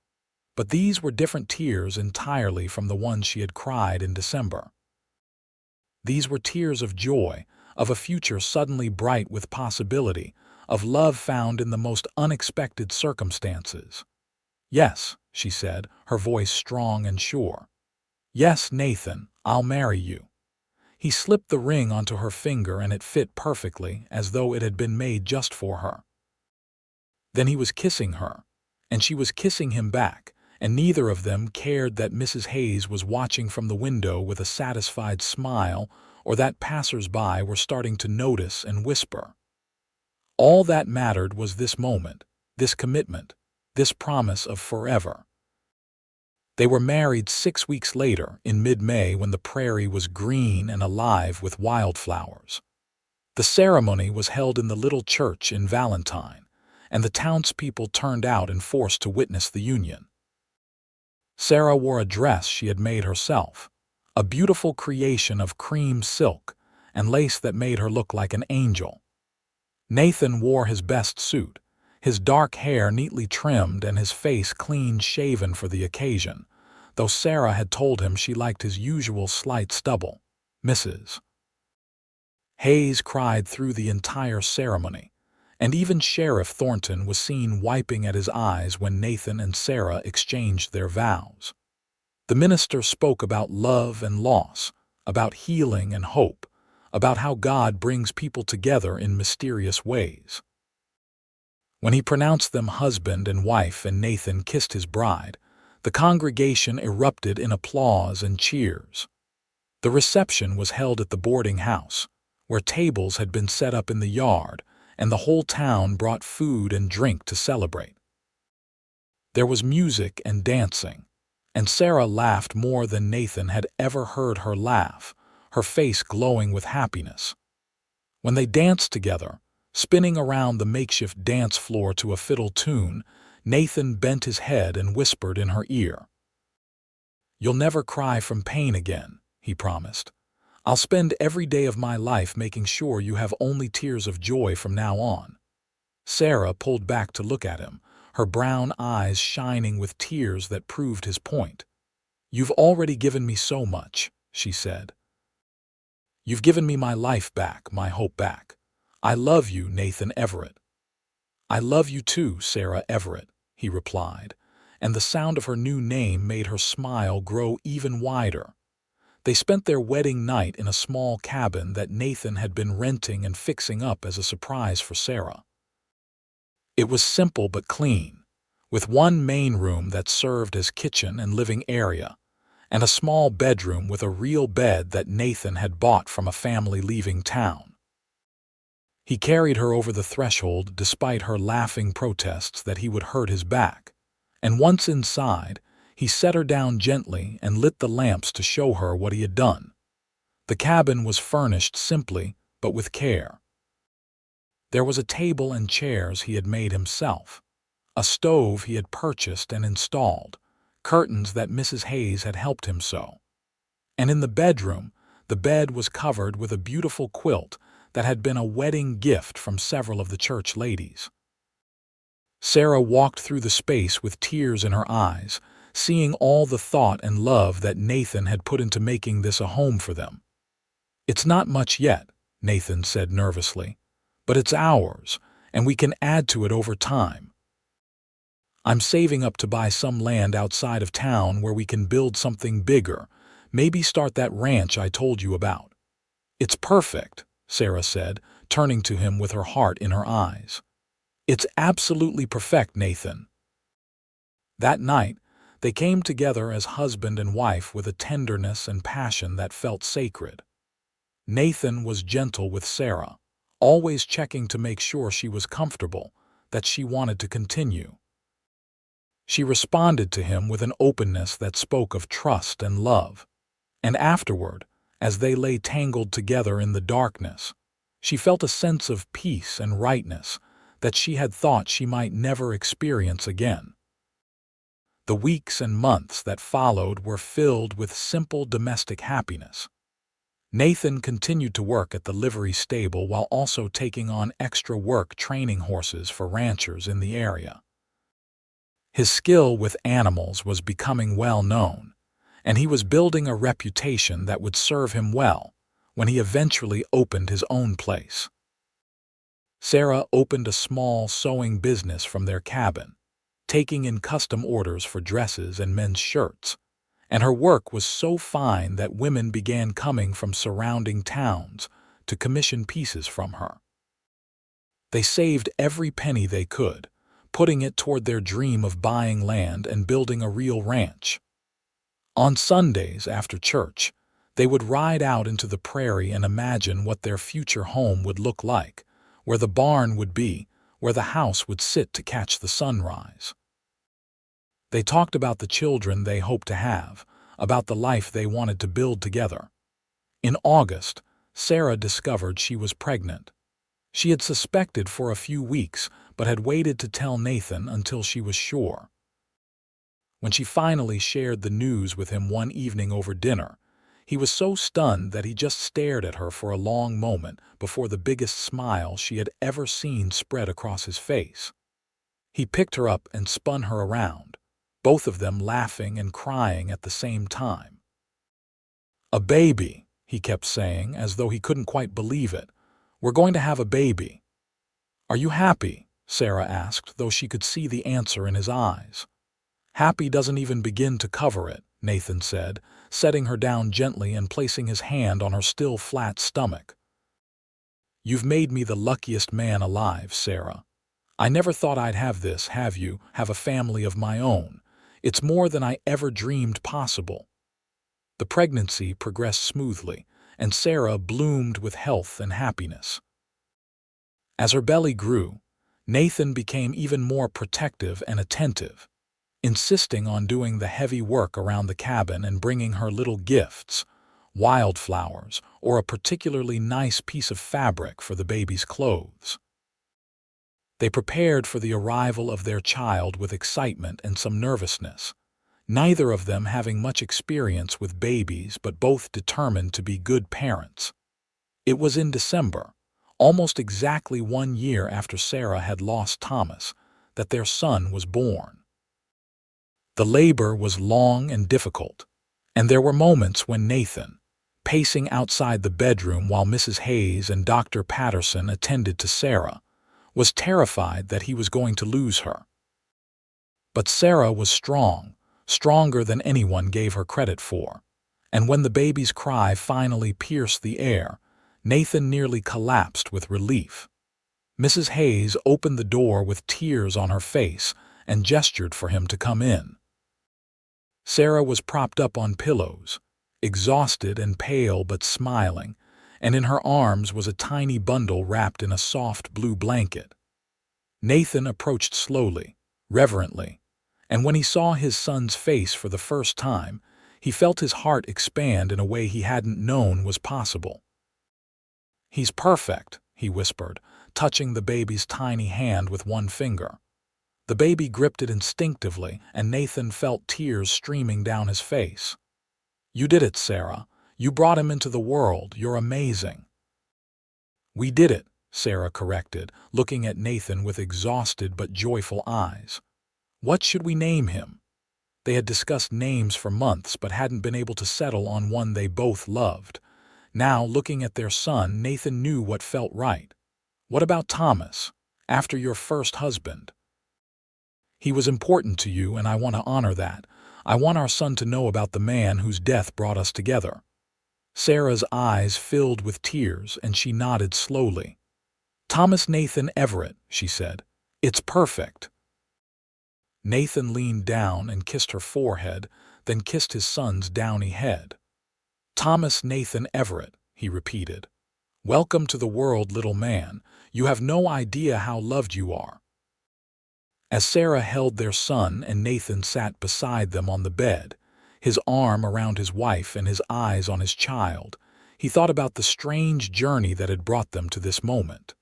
But these were different tears entirely from the ones she had cried in December. These were tears of joy, of a future suddenly bright with possibility, of love found in the most unexpected circumstances. "Yes," she said, her voice strong and sure. "Yes, Nathan, I'll marry you." He slipped the ring onto her finger and it fit perfectly, as though it had been made just for her. Then he was kissing her, and she was kissing him back, and neither of them cared that Mrs. Hayes was watching from the window with a satisfied smile or that passers-by were starting to notice and whisper. All that mattered was this moment, this commitment, this promise of forever. They were married 6 weeks later, in mid-May, when the prairie was green and alive with wildflowers. The ceremony was held in the little church in Valentine, and the townspeople turned out in force to witness the union. Sarah wore a dress she had made herself, a beautiful creation of cream silk and lace that made her look like an angel. Nathan wore his best suit, his dark hair neatly trimmed and his face clean-shaven for the occasion, though Sarah had told him she liked his usual slight stubble. Mrs. Hayes cried through the entire ceremony, and even Sheriff Thornton was seen wiping at his eyes when Nathan and Sarah exchanged their vows. The minister spoke about love and loss, about healing and hope, about how God brings people together in mysterious ways. When he pronounced them husband and wife and Nathan kissed his bride, the congregation erupted in applause and cheers. The reception was held at the boarding house, where tables had been set up in the yard, and the whole town brought food and drink to celebrate. There was music and dancing, and Sarah laughed more than Nathan had ever heard her laugh, her face glowing with happiness. When they danced together, spinning around the makeshift dance floor to a fiddle tune, Nathan bent his head and whispered in her ear. "You'll never cry from pain again," he promised. "I'll spend every day of my life making sure you have only tears of joy from now on." Sarah pulled back to look at him, her brown eyes shining with tears that proved his point. "You've already given me so much," she said. "You've given me my life back, my hope back. I love you, Nathan Everett." "I love you too, Sarah Everett," he replied, and the sound of her new name made her smile grow even wider. They spent their wedding night in a small cabin that Nathan had been renting and fixing up as a surprise for Sarah. It was simple but clean, with one main room that served as kitchen and living area, and a small bedroom with a real bed that Nathan had bought from a family leaving town. He carried her over the threshold despite her laughing protests that he would hurt his back, and once inside, he set her down gently and lit the lamps to show her what he had done. The cabin was furnished simply, but with care. There was a table and chairs he had made himself, a stove he had purchased and installed, curtains that Mrs. Hayes had helped him sew. And in the bedroom, the bed was covered with a beautiful quilt that had been a wedding gift from several of the church ladies. Sarah walked through the space with tears in her eyes, seeing all the thought and love that Nathan had put into making this a home for them. "It's not much yet," Nathan said nervously, "but it's ours, and we can add to it over time. I'm saving up to buy some land outside of town where we can build something bigger, maybe start that ranch I told you about." "It's perfect," Sarah said, turning to him with her heart in her eyes. "It's absolutely perfect, Nathan." That night, they came together as husband and wife with a tenderness and passion that felt sacred. Nathan was gentle with Sarah, always checking to make sure she was comfortable, that she wanted to continue. She responded to him with an openness that spoke of trust and love, and afterward, as they lay tangled together in the darkness, she felt a sense of peace and rightness that she had thought she might never experience again. The weeks and months that followed were filled with simple domestic happiness. Nathan continued to work at the livery stable while also taking on extra work training horses for ranchers in the area. His skill with animals was becoming well known, and he was building a reputation that would serve him well when he eventually opened his own place. Sarah opened a small sewing business from their cabin, taking in custom orders for dresses and men's shirts, and her work was so fine that women began coming from surrounding towns to commission pieces from her. They saved every penny they could, putting it toward their dream of buying land and building a real ranch. On Sundays after church, they would ride out into the prairie and imagine what their future home would look like, where the barn would be, where the house would sit to catch the sunrise. They talked about the children they hoped to have, about the life they wanted to build together. In August, Sarah discovered she was pregnant. She had suspected for a few weeks, but had waited to tell Nathan until she was sure. When she finally shared the news with him one evening over dinner, he was so stunned that he just stared at her for a long moment before the biggest smile she had ever seen spread across his face. He picked her up and spun her around, both of them laughing and crying at the same time. "A baby," he kept saying, as though he couldn't quite believe it. "We're going to have a baby." "Are you happy?" Sarah asked, though she could see the answer in his eyes. "Happy doesn't even begin to cover it," Nathan said, setting her down gently and placing his hand on her still flat stomach. "You've made me the luckiest man alive, Sarah. I never thought I'd have this, have a family of my own. It's more than I ever dreamed possible." The pregnancy progressed smoothly, and Sarah bloomed with health and happiness. As her belly grew, Nathan became even more protective and attentive, insisting on doing the heavy work around the cabin and bringing her little gifts, wildflowers, or a particularly nice piece of fabric for the baby's clothes. They prepared for the arrival of their child with excitement and some nervousness, neither of them having much experience with babies but both determined to be good parents. It was in December, almost exactly 1 year after Sarah had lost Thomas, that their son was born. The labor was long and difficult, and there were moments when Nathan, pacing outside the bedroom while Mrs. Hayes and Dr. Patterson attended to Sarah, was terrified that he was going to lose her. But Sarah was strong, stronger than anyone gave her credit for, and when the baby's cry finally pierced the air, Nathan nearly collapsed with relief. Mrs. Hayes opened the door with tears on her face and gestured for him to come in. Sarah was propped up on pillows, exhausted and pale but smiling, and in her arms was a tiny bundle wrapped in a soft blue blanket. Nathan approached slowly, reverently, and when he saw his son's face for the first time, he felt his heart expand in a way he hadn't known was possible. "He's perfect," he whispered, touching the baby's tiny hand with one finger. The baby gripped it instinctively, and Nathan felt tears streaming down his face. "You did it, Sarah. You brought him into the world. You're amazing." "We did it," Sarah corrected, looking at Nathan with exhausted but joyful eyes. "What should we name him?" They had discussed names for months but hadn't been able to settle on one they both loved. Now, looking at their son, Nathan knew what felt right. "What about Thomas, after your first husband? He was important to you, and I want to honor that. I want our son to know about the man whose death brought us together." Sarah's eyes filled with tears, and she nodded slowly. "Thomas Nathan Everett," she said. "It's perfect." Nathan leaned down and kissed her forehead, then kissed his son's downy head. "Thomas Nathan Everett," he repeated. "Welcome to the world, little man. You have no idea how loved you are." As Sarah held their son and Nathan sat beside them on the bed, his arm around his wife and his eyes on his child, he thought about the strange journey that had brought them to this moment.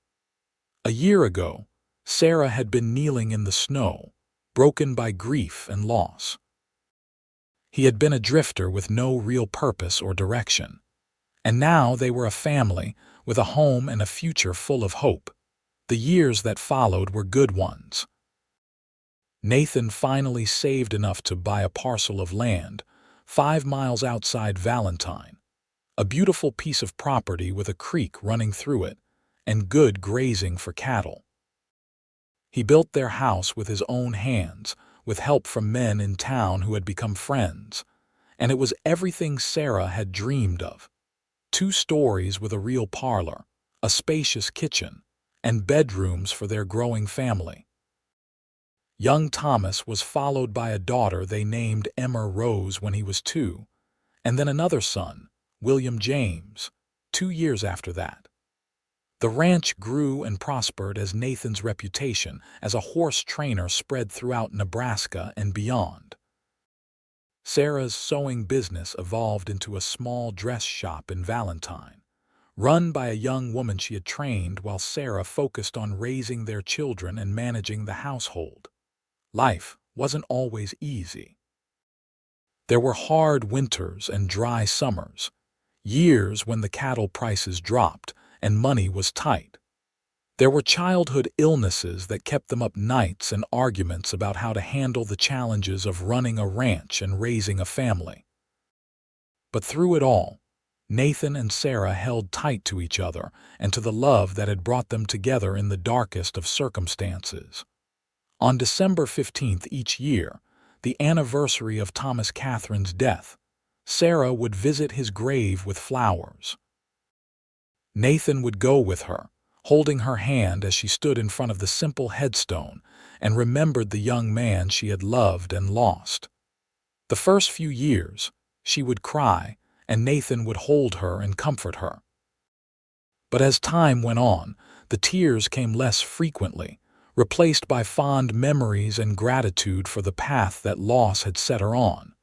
A year ago, Sarah had been kneeling in the snow, broken by grief and loss. He had been a drifter with no real purpose or direction. And now they were a family, with a home and a future full of hope. The years that followed were good ones. Nathan finally saved enough to buy a parcel of land 5 miles outside Valentine, a beautiful piece of property with a creek running through it and good grazing for cattle. He built their house with his own hands, with help from men in town who had become friends, and it was everything Sarah had dreamed of. 2 stories with a real parlor, a spacious kitchen, and bedrooms for their growing family. Young Thomas was followed by a daughter they named Emma Rose when he was 2, and then another son, William James, 2 years after that. The ranch grew and prospered as Nathan's reputation as a horse trainer spread throughout Nebraska and beyond. Sarah's sewing business evolved into a small dress shop in Valentine, run by a young woman she had trained while Sarah focused on raising their children and managing the household. Life wasn't always easy. There were hard winters and dry summers, years when the cattle prices dropped and money was tight. There were childhood illnesses that kept them up nights and arguments about how to handle the challenges of running a ranch and raising a family. But through it all, Nathan and Sarah held tight to each other and to the love that had brought them together in the darkest of circumstances. On December 15th each year, the anniversary of Thomas Catherine's death, Sarah would visit his grave with flowers. Nathan would go with her, holding her hand as she stood in front of the simple headstone and remembered the young man she had loved and lost. The first few years, she would cry, and Nathan would hold her and comfort her. But as time went on, the tears came less frequently, replaced by fond memories and gratitude for the path that loss had set her on.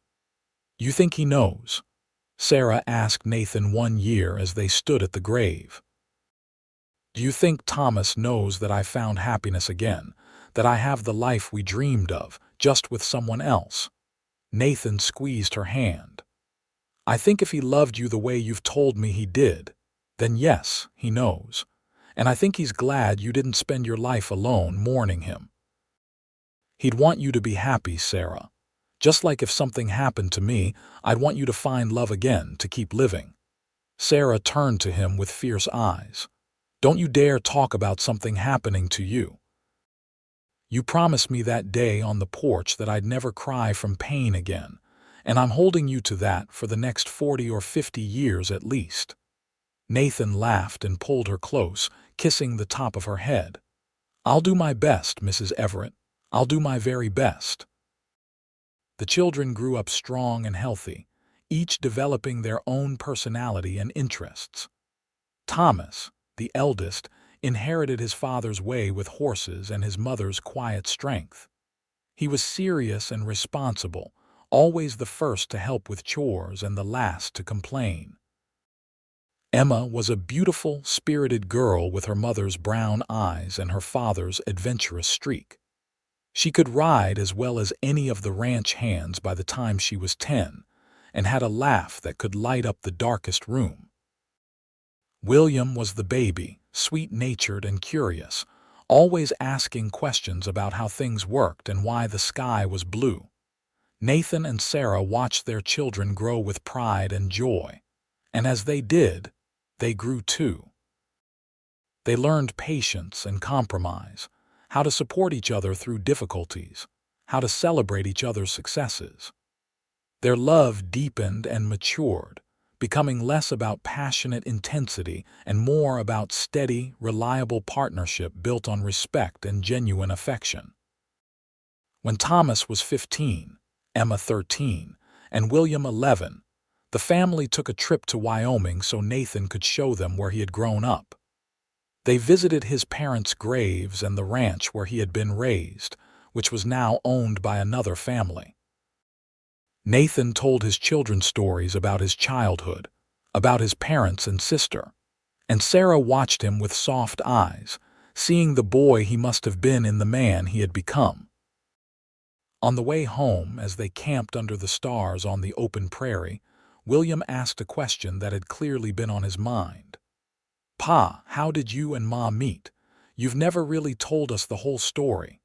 "You think he knows?" Sarah asked Nathan one year as they stood at the grave. "Do you think Thomas knows that I found happiness again, that I have the life we dreamed of, just with someone else?" Nathan squeezed her hand. "I think if he loved you the way you've told me he did, then yes, he knows. And I think he's glad you didn't spend your life alone mourning him. He'd want you to be happy, Sarah. Just like if something happened to me, I'd want you to find love again, to keep living." Sarah turned to him with fierce eyes. "Don't you dare talk about something happening to you. You promised me that day on the porch that I'd never cry from pain again, and I'm holding you to that for the next 40 or 50 years at least." Nathan laughed and pulled her close, kissing the top of her head. "I'll do my best, Mrs. Everett. I'll do my very best." The children grew up strong and healthy, each developing their own personality and interests. Thomas, the eldest, inherited his father's way with horses and his mother's quiet strength. He was serious and responsible, always the first to help with chores and the last to complain. Emma was a beautiful, spirited girl with her mother's brown eyes and her father's adventurous streak. She could ride as well as any of the ranch hands by the time she was 10, and had a laugh that could light up the darkest room. William was the baby, sweet-natured and curious, always asking questions about how things worked and why the sky was blue. Nathan and Sarah watched their children grow with pride and joy, and as they did, they grew too. They learned patience and compromise, how to support each other through difficulties, how to celebrate each other's successes. Their love deepened and matured, becoming less about passionate intensity and more about steady, reliable partnership built on respect and genuine affection. When Thomas was 15, Emma 13, and William 11, the family took a trip to Wyoming so Nathan could show them where he had grown up. They visited his parents' graves and the ranch where he had been raised, which was now owned by another family. Nathan told his children stories about his childhood, about his parents and sister, and Sarah watched him with soft eyes, seeing the boy he must have been in the man he had become. On the way home, as they camped under the stars on the open prairie, William asked a question that had clearly been on his mind. "Pa, how did you and Ma meet? You've never really told us the whole story."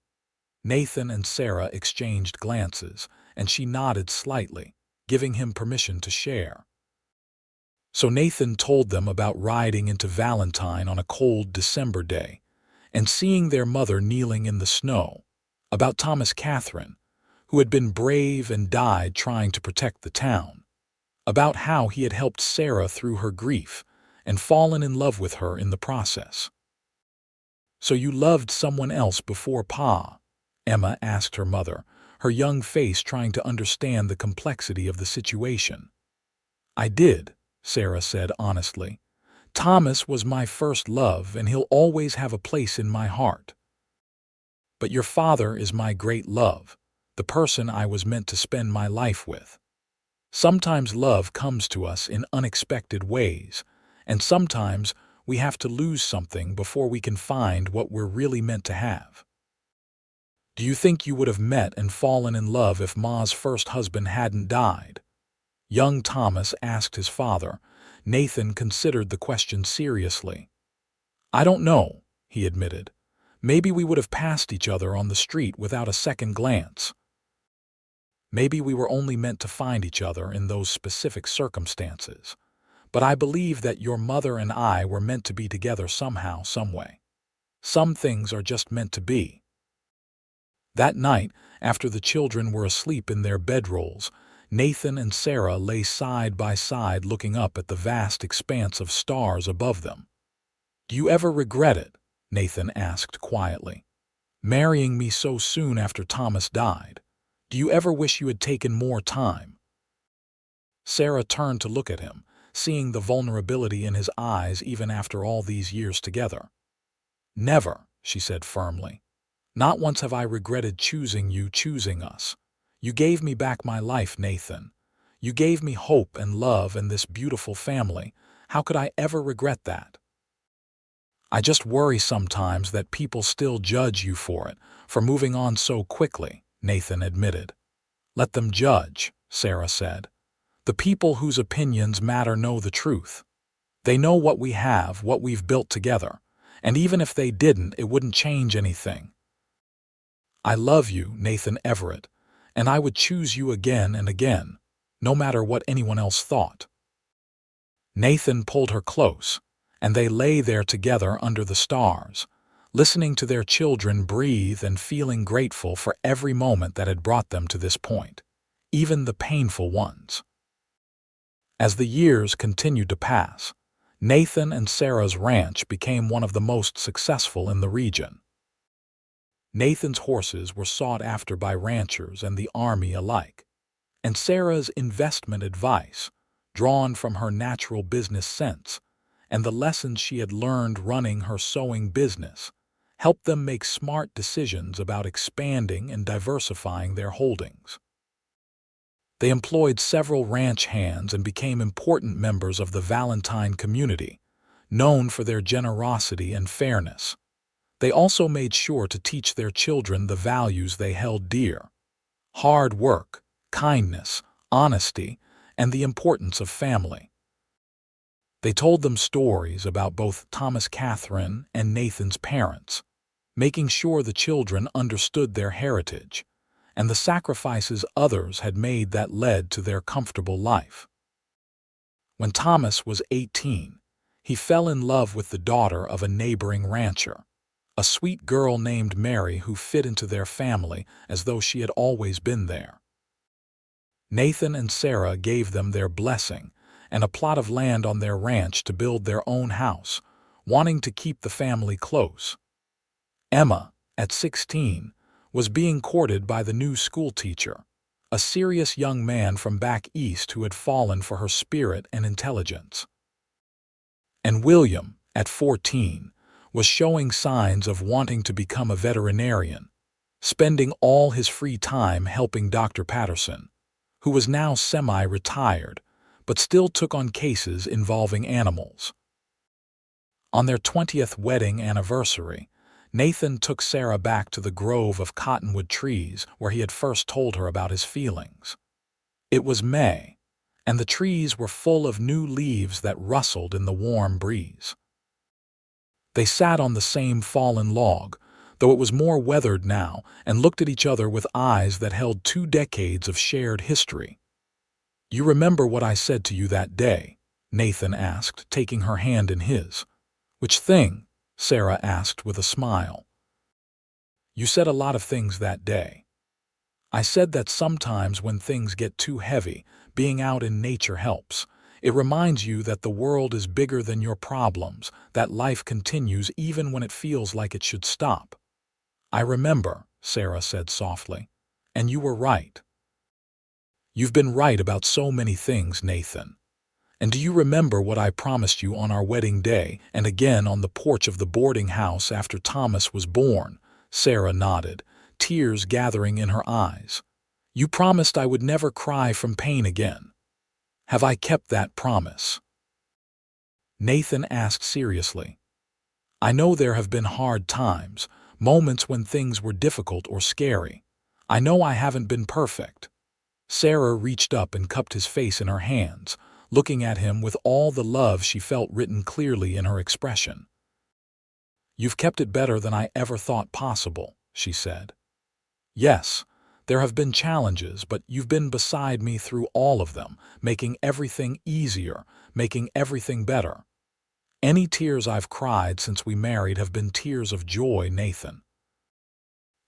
Nathan and Sarah exchanged glances, and she nodded slightly, giving him permission to share. So Nathan told them about riding into Valentine on a cold December day and seeing their mother kneeling in the snow, about Thomas Catherine, who had been brave and died trying to protect the town, about how he had helped Sarah through her grief and fallen in love with her in the process. "So you loved someone else before Pa?" Emma asked her mother, her young face trying to understand the complexity of the situation. "I did," Sarah said honestly. "Thomas was my first love, and he'll always have a place in my heart. But your father is my great love, the person I was meant to spend my life with. Sometimes love comes to us in unexpected ways, and sometimes we have to lose something before we can find what we're really meant to have." "Do you think you would have met and fallen in love if Ma's first husband hadn't died?" Young Thomas asked his father. Nathan considered the question seriously. "I don't know," he admitted. "Maybe we would have passed each other on the street without a second glance. Maybe we were only meant to find each other in those specific circumstances. But I believe that your mother and I were meant to be together somehow, someway. Some things are just meant to be." That night, after the children were asleep in their bedrolls, Nathan and Sarah lay side by side looking up at the vast expanse of stars above them. "Do you ever regret it?" Nathan asked quietly. "Marrying me so soon after Thomas died? Do you ever wish you had taken more time?" Sarah turned to look at him, seeing the vulnerability in his eyes even after all these years together. "Never," she said firmly. "Not once have I regretted choosing you, choosing us. You gave me back my life, Nathan. You gave me hope and love and this beautiful family. How could I ever regret that? I just worry sometimes that people still judge you for it, for moving on so quickly," Nathan admitted. "Let them judge," Sarah said. "The people whose opinions matter know the truth. They know what we have, what we've built together, and even if they didn't, it wouldn't change anything. I love you, Nathan Everett, and I would choose you again and again, no matter what anyone else thought." Nathan pulled her close, and they lay there together under the stars, listening to their children breathe and feeling grateful for every moment that had brought them to this point, even the painful ones. As the years continued to pass, Nathan and Sarah's ranch became one of the most successful in the region. Nathan's horses were sought after by ranchers and the army alike, and Sarah's investment advice, drawn from her natural business sense and the lessons she had learned running her sewing business, helped them make smart decisions about expanding and diversifying their holdings. They employed several ranch hands and became important members of the Valentine community, known for their generosity and fairness. They also made sure to teach their children the values they held dear: hard work, kindness, honesty, and the importance of family. They told them stories about both Thomas Catherine and Nathan's parents, making sure the children understood their heritage and the sacrifices others had made that led to their comfortable life. When Thomas was 18, he fell in love with the daughter of a neighboring rancher, a sweet girl named Mary who fit into their family as though she had always been there. Nathan and Sarah gave them their blessing and a plot of land on their ranch to build their own house, wanting to keep the family close. Emma, at 16, was being courted by the new schoolteacher, a serious young man from back east who had fallen for her spirit and intelligence. And William, at 14, was showing signs of wanting to become a veterinarian, spending all his free time helping Dr. Patterson, who was now semi-retired, but still took on cases involving animals. On their 20th wedding anniversary, Nathan took Sarah back to the grove of cottonwood trees where he had first told her about his feelings. It was May, and the trees were full of new leaves that rustled in the warm breeze. They sat on the same fallen log, though it was more weathered now, and looked at each other with eyes that held 2 decades of shared history. "You remember what I said to you that day?" Nathan asked, taking her hand in his. "Which thing?" Sarah asked with a smile. "You said a lot of things that day. I said that sometimes when things get too heavy, being out in nature helps. It reminds you that the world is bigger than your problems, that life continues even when it feels like it should stop." "I remember," Sarah said softly. "And you were right." "You've been right about so many things, Nathan. And do you remember what I promised you on our wedding day and again on the porch of the boarding house after Thomas was born?" Sarah nodded, tears gathering in her eyes. "You promised I would never cry from pain again. Have I kept that promise?" Nathan asked seriously. "I know there have been hard times, moments when things were difficult or scary. I know I haven't been perfect." Sarah reached up and cupped his face in her hands, looking at him with all the love she felt written clearly in her expression. "You've kept it better than I ever thought possible," she said. "Yes, there have been challenges, but you've been beside me through all of them, making everything easier, making everything better. Any tears I've cried since we married have been tears of joy, Nathan.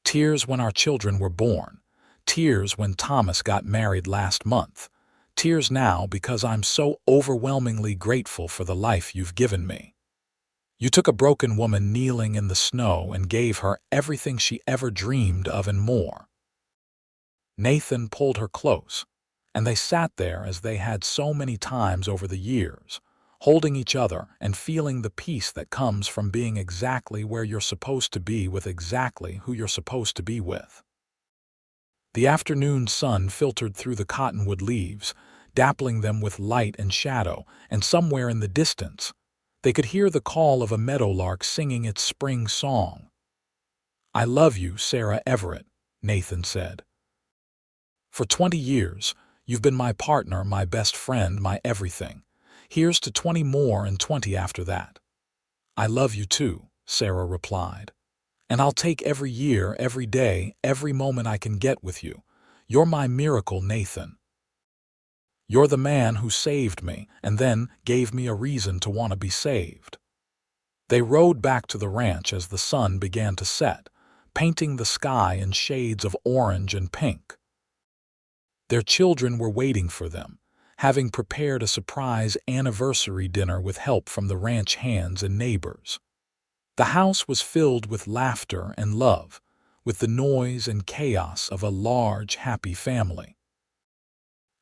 Tears when our children were born, tears when Thomas got married last month, tears now because I'm so overwhelmingly grateful for the life you've given me. You took a broken woman kneeling in the snow and gave her everything she ever dreamed of and more." Nathan pulled her close, and they sat there as they had so many times over the years, holding each other and feeling the peace that comes from being exactly where you're supposed to be with exactly who you're supposed to be with. The afternoon sun filtered through the cottonwood leaves, dappling them with light and shadow, and somewhere in the distance, they could hear the call of a meadowlark singing its spring song. "I love you, Sarah Everett," Nathan said. "For 20 years, you've been my partner, my best friend, my everything. Here's to 20 more and 20 after that." "I love you too," Sarah replied. "And I'll take every year, every day, every moment I can get with you. You're my miracle, Nathan. You're the man who saved me and then gave me a reason to want to be saved." They rode back to the ranch as the sun began to set, painting the sky in shades of orange and pink. Their children were waiting for them, having prepared a surprise anniversary dinner with help from the ranch hands and neighbors. The house was filled with laughter and love, with the noise and chaos of a large, happy family.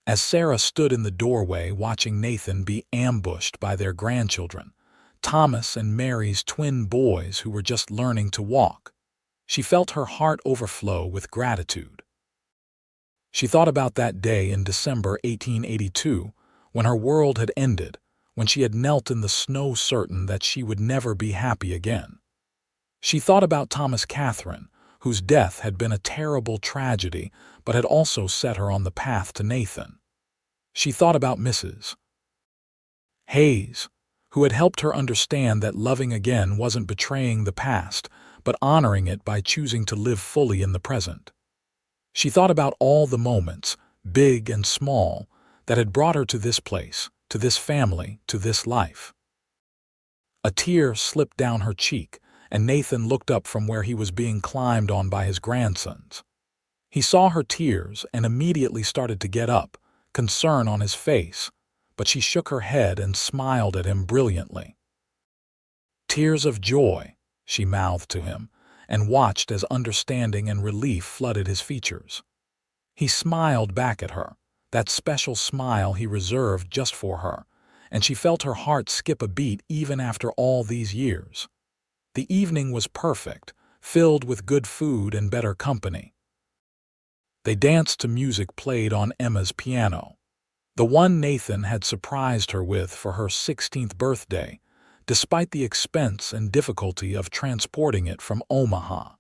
As Sarah stood in the doorway watching Nathan be ambushed by their grandchildren, Thomas and Mary's twin boys who were just learning to walk, she felt her heart overflow with gratitude. She thought about that day in December 1882, when her world had ended, when she had knelt in the snow certain that she would never be happy again. She thought about Thomas Catherine, whose death had been a terrible tragedy but had also set her on the path to Nathan. She thought about Mrs. Hayes, who had helped her understand that loving again wasn't betraying the past, but honoring it by choosing to live fully in the present. She thought about all the moments, big and small, that had brought her to this place, to this family, to this life. A tear slipped down her cheek, and Nathan looked up from where he was being climbed on by his grandsons. He saw her tears and immediately started to get up, concern on his face, but she shook her head and smiled at him brilliantly. "Tears of joy," she mouthed to him, and watched as understanding and relief flooded his features. He smiled back at her, that special smile he reserved just for her, and she felt her heart skip a beat even after all these years. The evening was perfect, filled with good food and better company. They danced to music played on Emma's piano, the one Nathan had surprised her with for her 16th birthday, despite the expense and difficulty of transporting it from Omaha.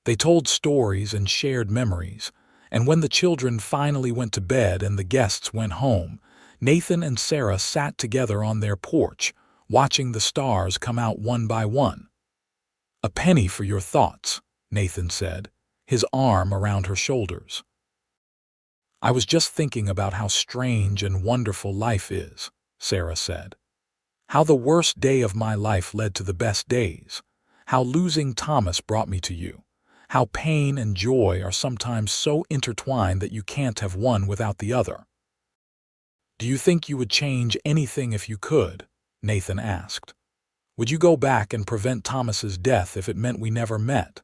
They told stories and shared memories, and when the children finally went to bed and the guests went home, Nathan and Sarah sat together on their porch, watching the stars come out one by one. "A penny for your thoughts," Nathan said, his arm around her shoulders. "I was just thinking about how strange and wonderful life is," Sarah said. "How the worst day of my life led to the best days. How losing Thomas brought me to you. How pain and joy are sometimes so intertwined that you can't have one without the other." "Do you think you would change anything if you could?" Nathan asked. "Would you go back and prevent Thomas's death if it meant we never met?"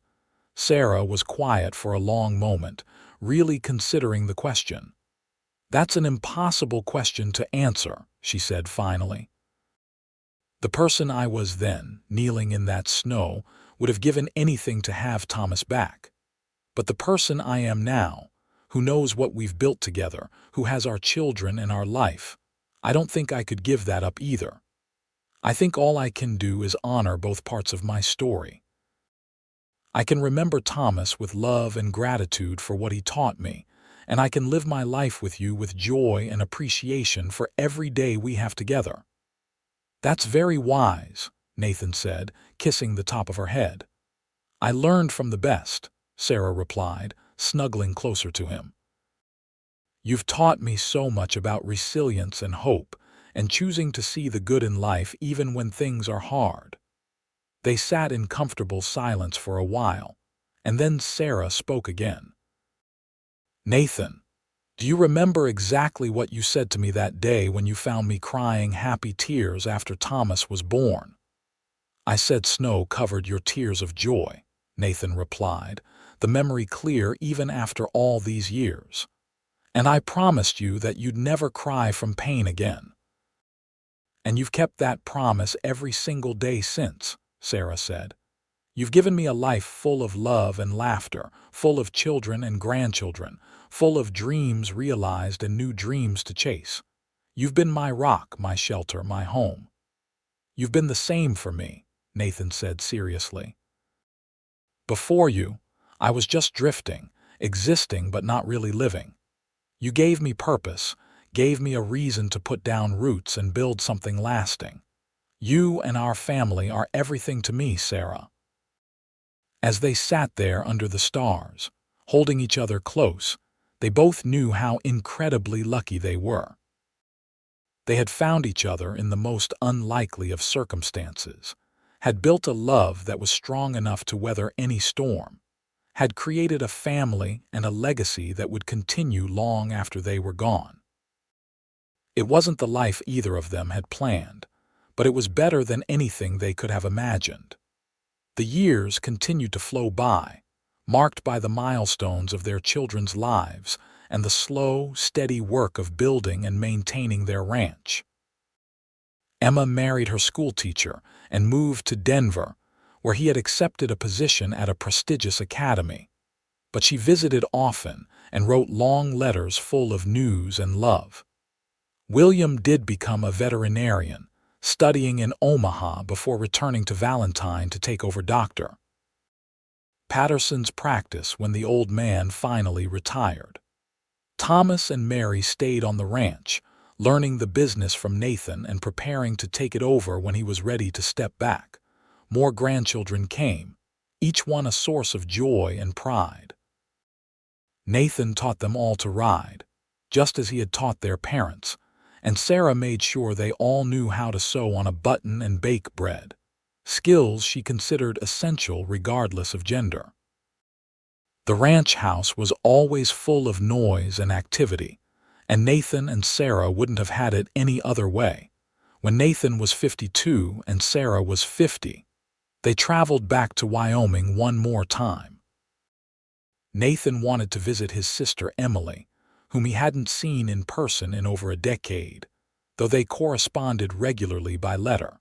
Sarah was quiet for a long moment, really considering the question. "That's an impossible question to answer," she said finally. "The person I was then, kneeling in that snow, would have given anything to have Thomas back. But the person I am now, who knows what we've built together, who has our children and our life, I don't think I could give that up either. I think all I can do is honor both parts of my story. I can remember Thomas with love and gratitude for what he taught me, and I can live my life with you with joy and appreciation for every day we have together." "That's very wise," Nathan said, kissing the top of her head. "I learned from the best," Sarah replied, snuggling closer to him. "You've taught me so much about resilience and hope, and choosing to see the good in life even when things are hard." They sat in comfortable silence for a while, and then Sarah spoke again. "Nathan, do you remember exactly what you said to me that day when you found me crying happy tears after Thomas was born?" "I said snow covered your tears of joy," Nathan replied, the memory clear even after all these years. "And I promised you that you'd never cry from pain again." "And you've kept that promise every single day since," Sarah said. "You've given me a life full of love and laughter, full of children and grandchildren, full of dreams realized and new dreams to chase. You've been my rock, my shelter, my home." "You've been the same for me," Nathan said seriously. "Before you, I was just drifting, existing but not really living. You gave me purpose, gave me a reason to put down roots and build something lasting. You and our family are everything to me, Sarah." As they sat there under the stars, holding each other close, they both knew how incredibly lucky they were. They had found each other in the most unlikely of circumstances, had built a love that was strong enough to weather any storm, had created a family and a legacy that would continue long after they were gone. It wasn't the life either of them had planned, but it was better than anything they could have imagined. The years continued to flow by, marked by the milestones of their children's lives and the slow, steady work of building and maintaining their ranch. Emma married her schoolteacher and moved to Denver, where he had accepted a position at a prestigious academy. But she visited often and wrote long letters full of news and love. William did become a veterinarian, studying in Omaha before returning to Valentine to take over Dr. Patterson's practice when the old man finally retired. Thomas and Mary stayed on the ranch, learning the business from Nathan and preparing to take it over when he was ready to step back. More grandchildren came, each one a source of joy and pride. Nathan taught them all to ride, just as he had taught their parents, and Sarah made sure they all knew how to sew on a button and bake bread, skills she considered essential regardless of gender. The ranch house was always full of noise and activity, and Nathan and Sarah wouldn't have had it any other way. When Nathan was 52 and Sarah was 50, they traveled back to Wyoming one more time. Nathan wanted to visit his sister Emily, whom he hadn't seen in person in over a decade, though they corresponded regularly by letter.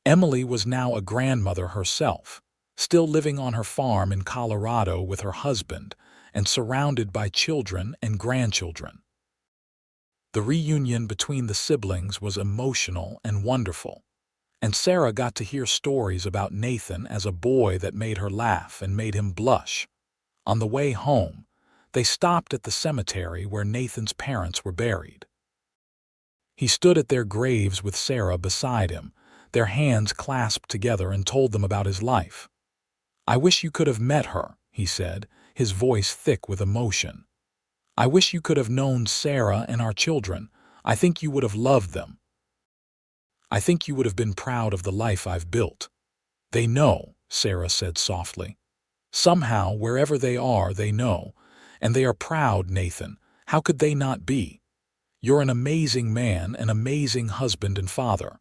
Emily was now a grandmother herself, still living on her farm in Colorado with her husband and surrounded by children and grandchildren. The reunion between the siblings was emotional and wonderful, and Sarah got to hear stories about Nathan as a boy that made her laugh and made him blush. On the way home, they stopped at the cemetery where Nathan's parents were buried. He stood at their graves with Sarah beside him, their hands clasped together, and told them about his life. "I wish you could have met her," he said, his voice thick with emotion. "I wish you could have known Sarah and our children. I think you would have loved them. I think you would have been proud of the life I've built." "They know," Sarah said softly. "Somehow, wherever they know. And they are proud, Nathan. How could they not be? You're an amazing man, an amazing husband and father.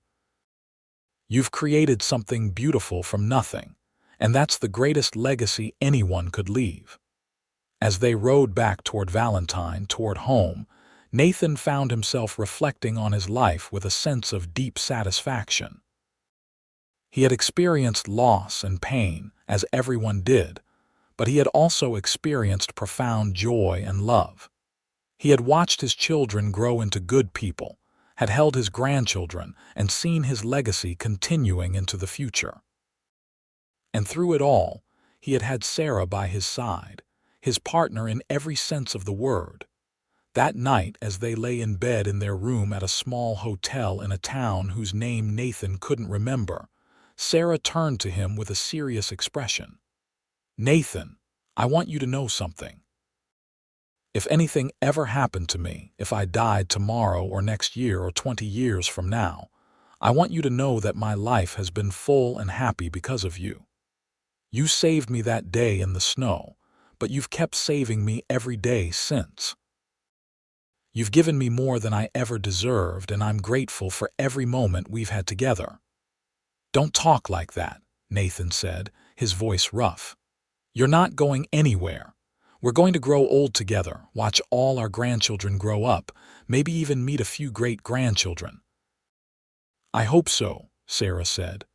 You've created something beautiful from nothing, and that's the greatest legacy anyone could leave." As they rode back toward Valentine, toward home, Nathan found himself reflecting on his life with a sense of deep satisfaction. He had experienced loss and pain, as everyone did, but he had also experienced profound joy and love. He had watched his children grow into good people, had held his grandchildren, and seen his legacy continuing into the future. And through it all, he had had Sarah by his side, his partner in every sense of the word. That night, as they lay in bed in their room at a small hotel in a town whose name Nathan couldn't remember, Sarah turned to him with a serious expression. "Nathan, I want you to know something. If anything ever happened to me, if I died tomorrow or next year or 20 years from now, I want you to know that my life has been full and happy because of you. You saved me that day in the snow, but you've kept saving me every day since. You've given me more than I ever deserved, and I'm grateful for every moment we've had together." "Don't talk like that," Nathan said, his voice rough. "You're not going anywhere. We're going to grow old together, watch all our grandchildren grow up, maybe even meet a few great-grandchildren." "I hope so," Sarah said.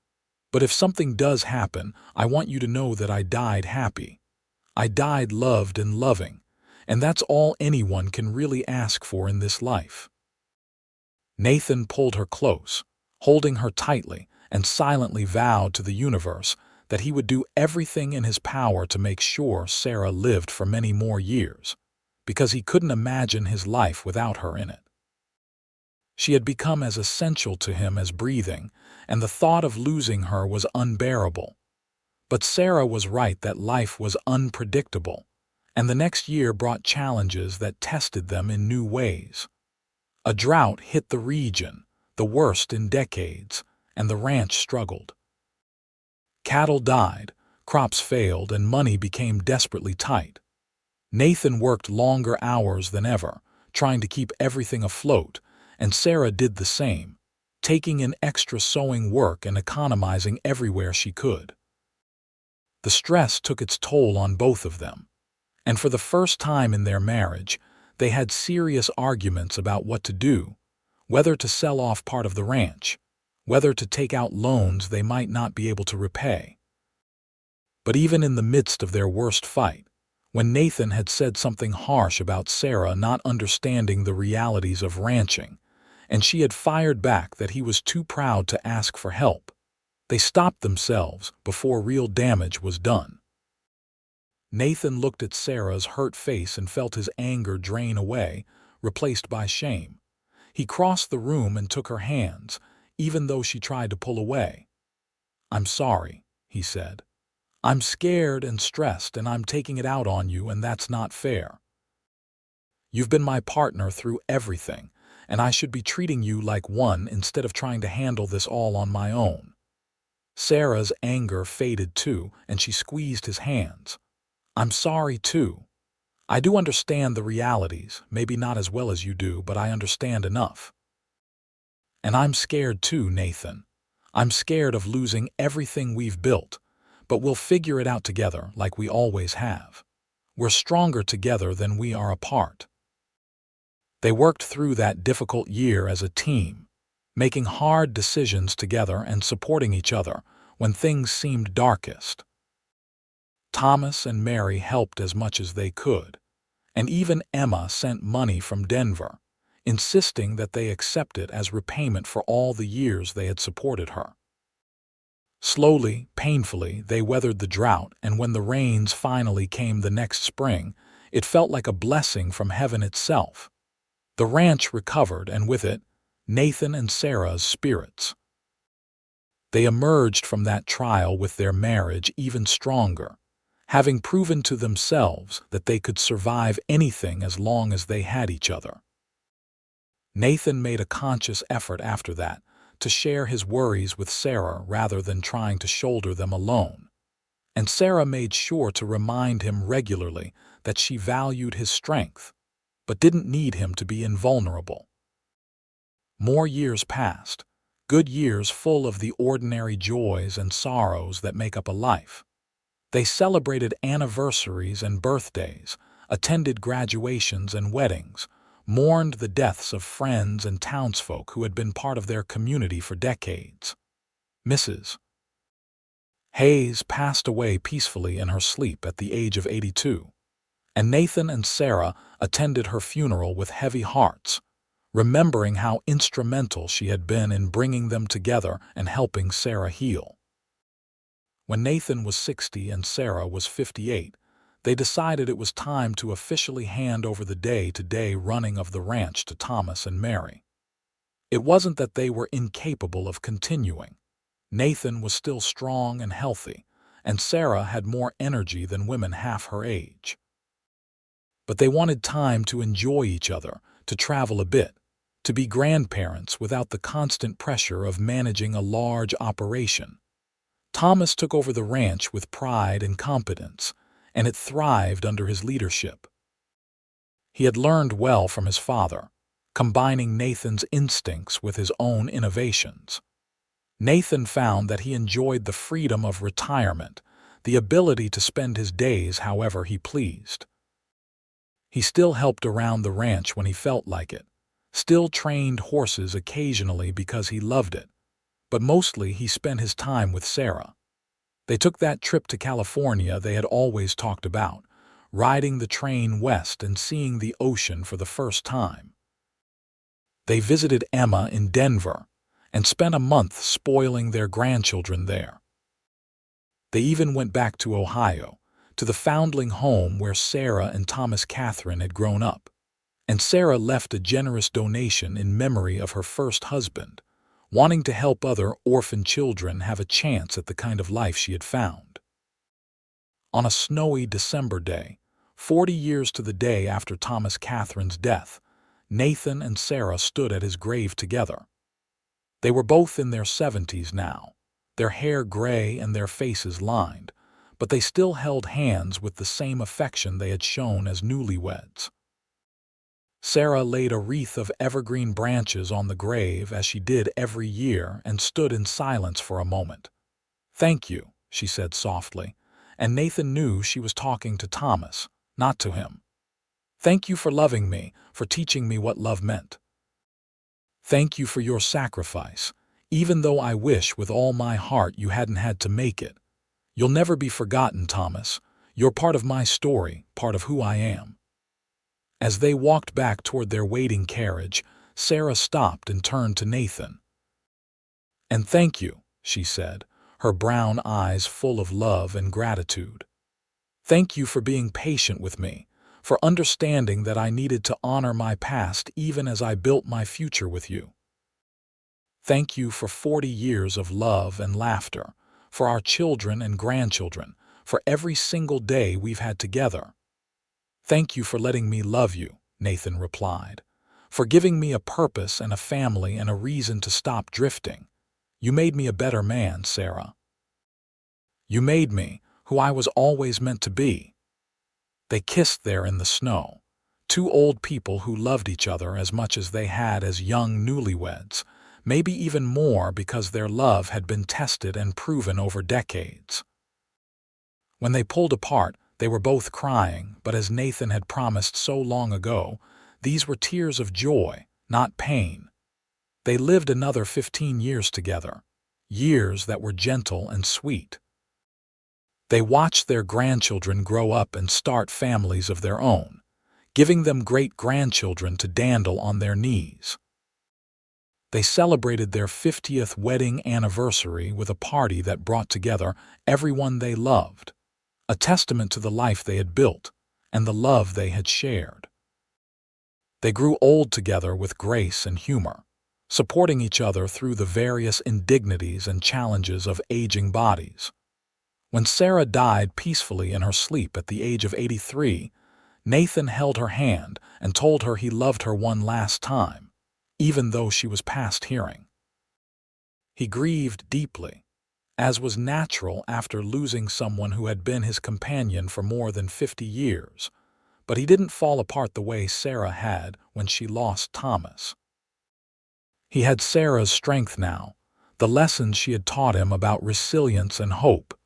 "But if something does happen, I want you to know that I died happy. I died loved and loving, and that's all anyone can really ask for in this life." Nathan pulled her close, holding her tightly, and silently vowed to the universe that he would do everything in his power to make sure Sarah lived for many more years, because he couldn't imagine his life without her in it. She had become as essential to him as breathing, and the thought of losing her was unbearable. But Sarah was right that life was unpredictable, and the next year brought challenges that tested them in new ways. A drought hit the region, the worst in decades, and the ranch struggled. Cattle died, crops failed, and money became desperately tight. Nathan worked longer hours than ever, trying to keep everything afloat, and Sarah did the same, taking in extra sewing work and economizing everywhere she could. The stress took its toll on both of them, and for the first time in their marriage, they had serious arguments about what to do, whether to sell off part of the ranch, whether to take out loans they might not be able to repay. But even in the midst of their worst fight, when Nathan had said something harsh about Sarah not understanding the realities of ranching, and she had fired back that he was too proud to ask for help, they stopped themselves before real damage was done. Nathan looked at Sarah's hurt face and felt his anger drain away, replaced by shame. He crossed the room and took her hands, even though she tried to pull away. "I'm sorry," he said. "I'm scared and stressed, and I'm taking it out on you, and that's not fair. You've been my partner through everything, and I should be treating you like one instead of trying to handle this all on my own." Sarah's anger faded too, and she squeezed his hands. "I'm sorry too. I do understand the realities, maybe not as well as you do, but I understand enough. And I'm scared too, Nathan. I'm scared of losing everything we've built, but we'll figure it out together like we always have. We're stronger together than we are apart." They worked through that difficult year as a team, making hard decisions together and supporting each other when things seemed darkest. Thomas and Mary helped as much as they could, and even Emma sent money from Denver, insisting that they accept it as repayment for all the years they had supported her. Slowly, painfully, they weathered the drought, and when the rains finally came the next spring, it felt like a blessing from heaven itself. The ranch recovered, and with it, Nathan and Sarah's spirits. They emerged from that trial with their marriage even stronger, having proven to themselves that they could survive anything as long as they had each other. Nathan made a conscious effort after that to share his worries with Sarah rather than trying to shoulder them alone. And Sarah made sure to remind him regularly that she valued his strength, but didn't need him to be invulnerable. More years passed, good years full of the ordinary joys and sorrows that make up a life. They celebrated anniversaries and birthdays, attended graduations and weddings, mourned the deaths of friends and townsfolk who had been part of their community for decades. Mrs. Hayes passed away peacefully in her sleep at the age of 82, and Nathan and Sarah attended her funeral with heavy hearts, remembering how instrumental she had been in bringing them together and helping Sarah heal. When Nathan was 60 and Sarah was 58, they decided it was time to officially hand over the day-to-day running of the ranch to Thomas and Mary. It wasn't that they were incapable of continuing. Nathan was still strong and healthy, and Sarah had more energy than women half her age. But they wanted time to enjoy each other, to travel a bit, to be grandparents without the constant pressure of managing a large operation. Thomas took over the ranch with pride and competence, and it thrived under his leadership. He had learned well from his father, combining Nathan's instincts with his own innovations. Nathan found that he enjoyed the freedom of retirement, the ability to spend his days however he pleased. He still helped around the ranch when he felt like it, still trained horses occasionally because he loved it, but mostly he spent his time with Sarah. They took that trip to California they had always talked about, riding the train west and seeing the ocean for the first time. They visited Emma in Denver and spent a month spoiling their grandchildren there. They even went back to Ohio, to the foundling home where Sarah and Thomas Catherine had grown up, and Sarah left a generous donation in memory of her first husband, wanting to help other orphan children have a chance at the kind of life she had found. On a snowy December day, 40 years to the day after Thomas Catherine's death, Nathan and Sarah stood at his grave together. They were both in their 70s now, their hair gray and their faces lined, but they still held hands with the same affection they had shown as newlyweds. Sarah laid a wreath of evergreen branches on the grave as she did every year and stood in silence for a moment. "Thank you," she said softly, and Nathan knew she was talking to Thomas, not to him. "Thank you for loving me, for teaching me what love meant. Thank you for your sacrifice, even though I wish with all my heart you hadn't had to make it. You'll never be forgotten, Thomas. You're part of my story, part of who I am." As they walked back toward their waiting carriage, Sarah stopped and turned to Nathan. "And thank you," she said, her brown eyes full of love and gratitude. "Thank you for being patient with me, for understanding that I needed to honor my past even as I built my future with you. Thank you for 40 years of love and laughter, for our children and grandchildren, for every single day we've had together." "Thank you for letting me love you," Nathan replied, "for giving me a purpose and a family and a reason to stop drifting. You made me a better man, Sarah. You made me who I was always meant to be." They kissed there in the snow, two old people who loved each other as much as they had as young newlyweds, maybe even more because their love had been tested and proven over decades. When they pulled apart, they were both crying, but as Nathan had promised so long ago, these were tears of joy, not pain. They lived another 15 years together, years that were gentle and sweet. They watched their grandchildren grow up and start families of their own, giving them great-grandchildren to dandle on their knees. They celebrated their 50th wedding anniversary with a party that brought together everyone they loved, a testament to the life they had built and the love they had shared. They grew old together with grace and humor, supporting each other through the various indignities and challenges of aging bodies. When Sarah died peacefully in her sleep at the age of 83, Nathan held her hand and told her he loved her one last time, even though she was past hearing. He grieved deeply, as was natural after losing someone who had been his companion for more than 50 years, but he didn't fall apart the way Sarah had when she lost Thomas. He had Sarah's strength now, the lessons she had taught him about resilience and hope,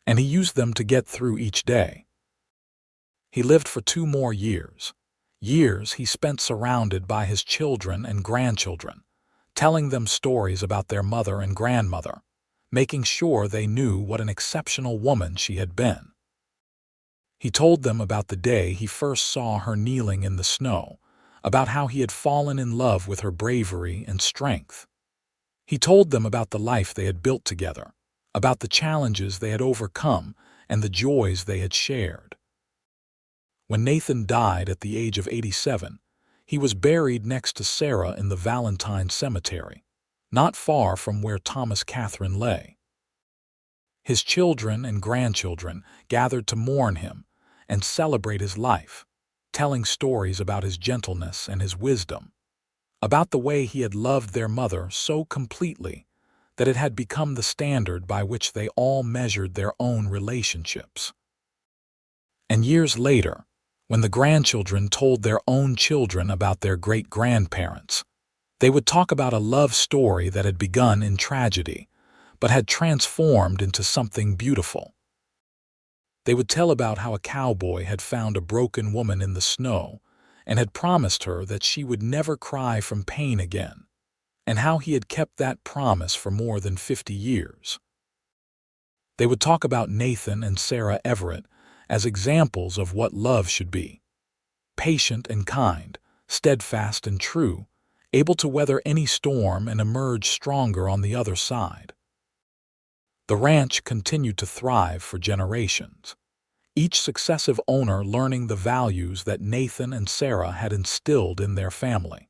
and he used them to get through each day. He lived for 2 more years, years he spent surrounded by his children and grandchildren, telling them stories about their mother and grandmother, making sure they knew what an exceptional woman she had been. He told them about the day he first saw her kneeling in the snow, about how he had fallen in love with her bravery and strength. He told them about the life they had built together, about the challenges they had overcome and the joys they had shared. When Nathan died at the age of 87, he was buried next to Sarah in the Valentine Cemetery, not far from where Thomas Catherine lay. His children and grandchildren gathered to mourn him and celebrate his life, telling stories about his gentleness and his wisdom, about the way he had loved their mother so completely that it had become the standard by which they all measured their own relationships. And years later, when the grandchildren told their own children about their great-grandparents, they would talk about a love story that had begun in tragedy, but had transformed into something beautiful. They would tell about how a cowboy had found a broken woman in the snow and had promised her that she would never cry from pain again, and how he had kept that promise for more than 50 years. They would talk about Nathan and Sarah Everett as examples of what love should be: patient and kind, steadfast and true, able to weather any storm and emerge stronger on the other side. The ranch continued to thrive for generations, each successive owner learning the values that Nathan and Sarah had instilled in their family.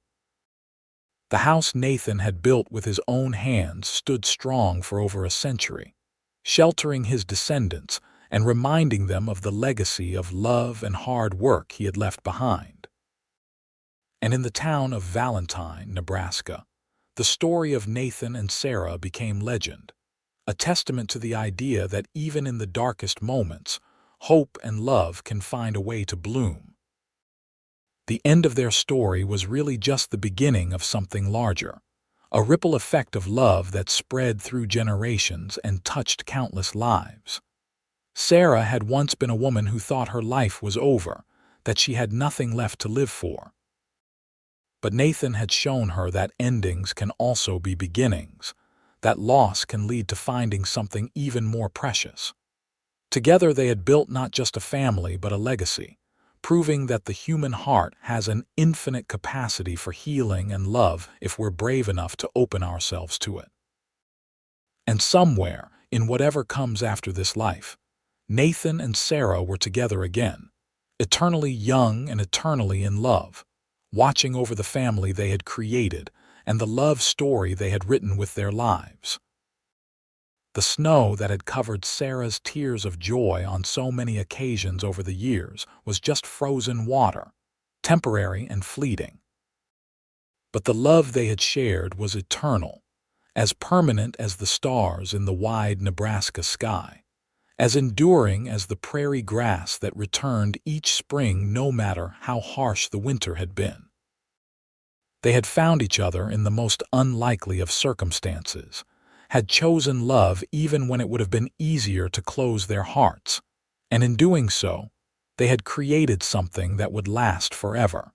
The house Nathan had built with his own hands stood strong for over a century, sheltering his descendants and reminding them of the legacy of love and hard work he had left behind. And in the town of Valentine, Nebraska, the story of Nathan and Sarah became legend, a testament to the idea that even in the darkest moments, hope and love can find a way to bloom. The end of their story was really just the beginning of something larger, a ripple effect of love that spread through generations and touched countless lives. Sarah had once been a woman who thought her life was over, that she had nothing left to live for. But Nathan had shown her that endings can also be beginnings, that loss can lead to finding something even more precious. Together they had built not just a family but a legacy, proving that the human heart has an infinite capacity for healing and love if we're brave enough to open ourselves to it. And somewhere, in whatever comes after this life, Nathan and Sarah were together again, eternally young and eternally in love, watching over the family they had created and the love story they had written with their lives. The snow that had covered Sarah's tears of joy on so many occasions over the years was just frozen water, temporary and fleeting. But the love they had shared was eternal, as permanent as the stars in the wide Nebraska sky, as enduring as the prairie grass that returned each spring no matter how harsh the winter had been. They had found each other in the most unlikely of circumstances, had chosen love even when it would have been easier to close their hearts, and in doing so, they had created something that would last forever.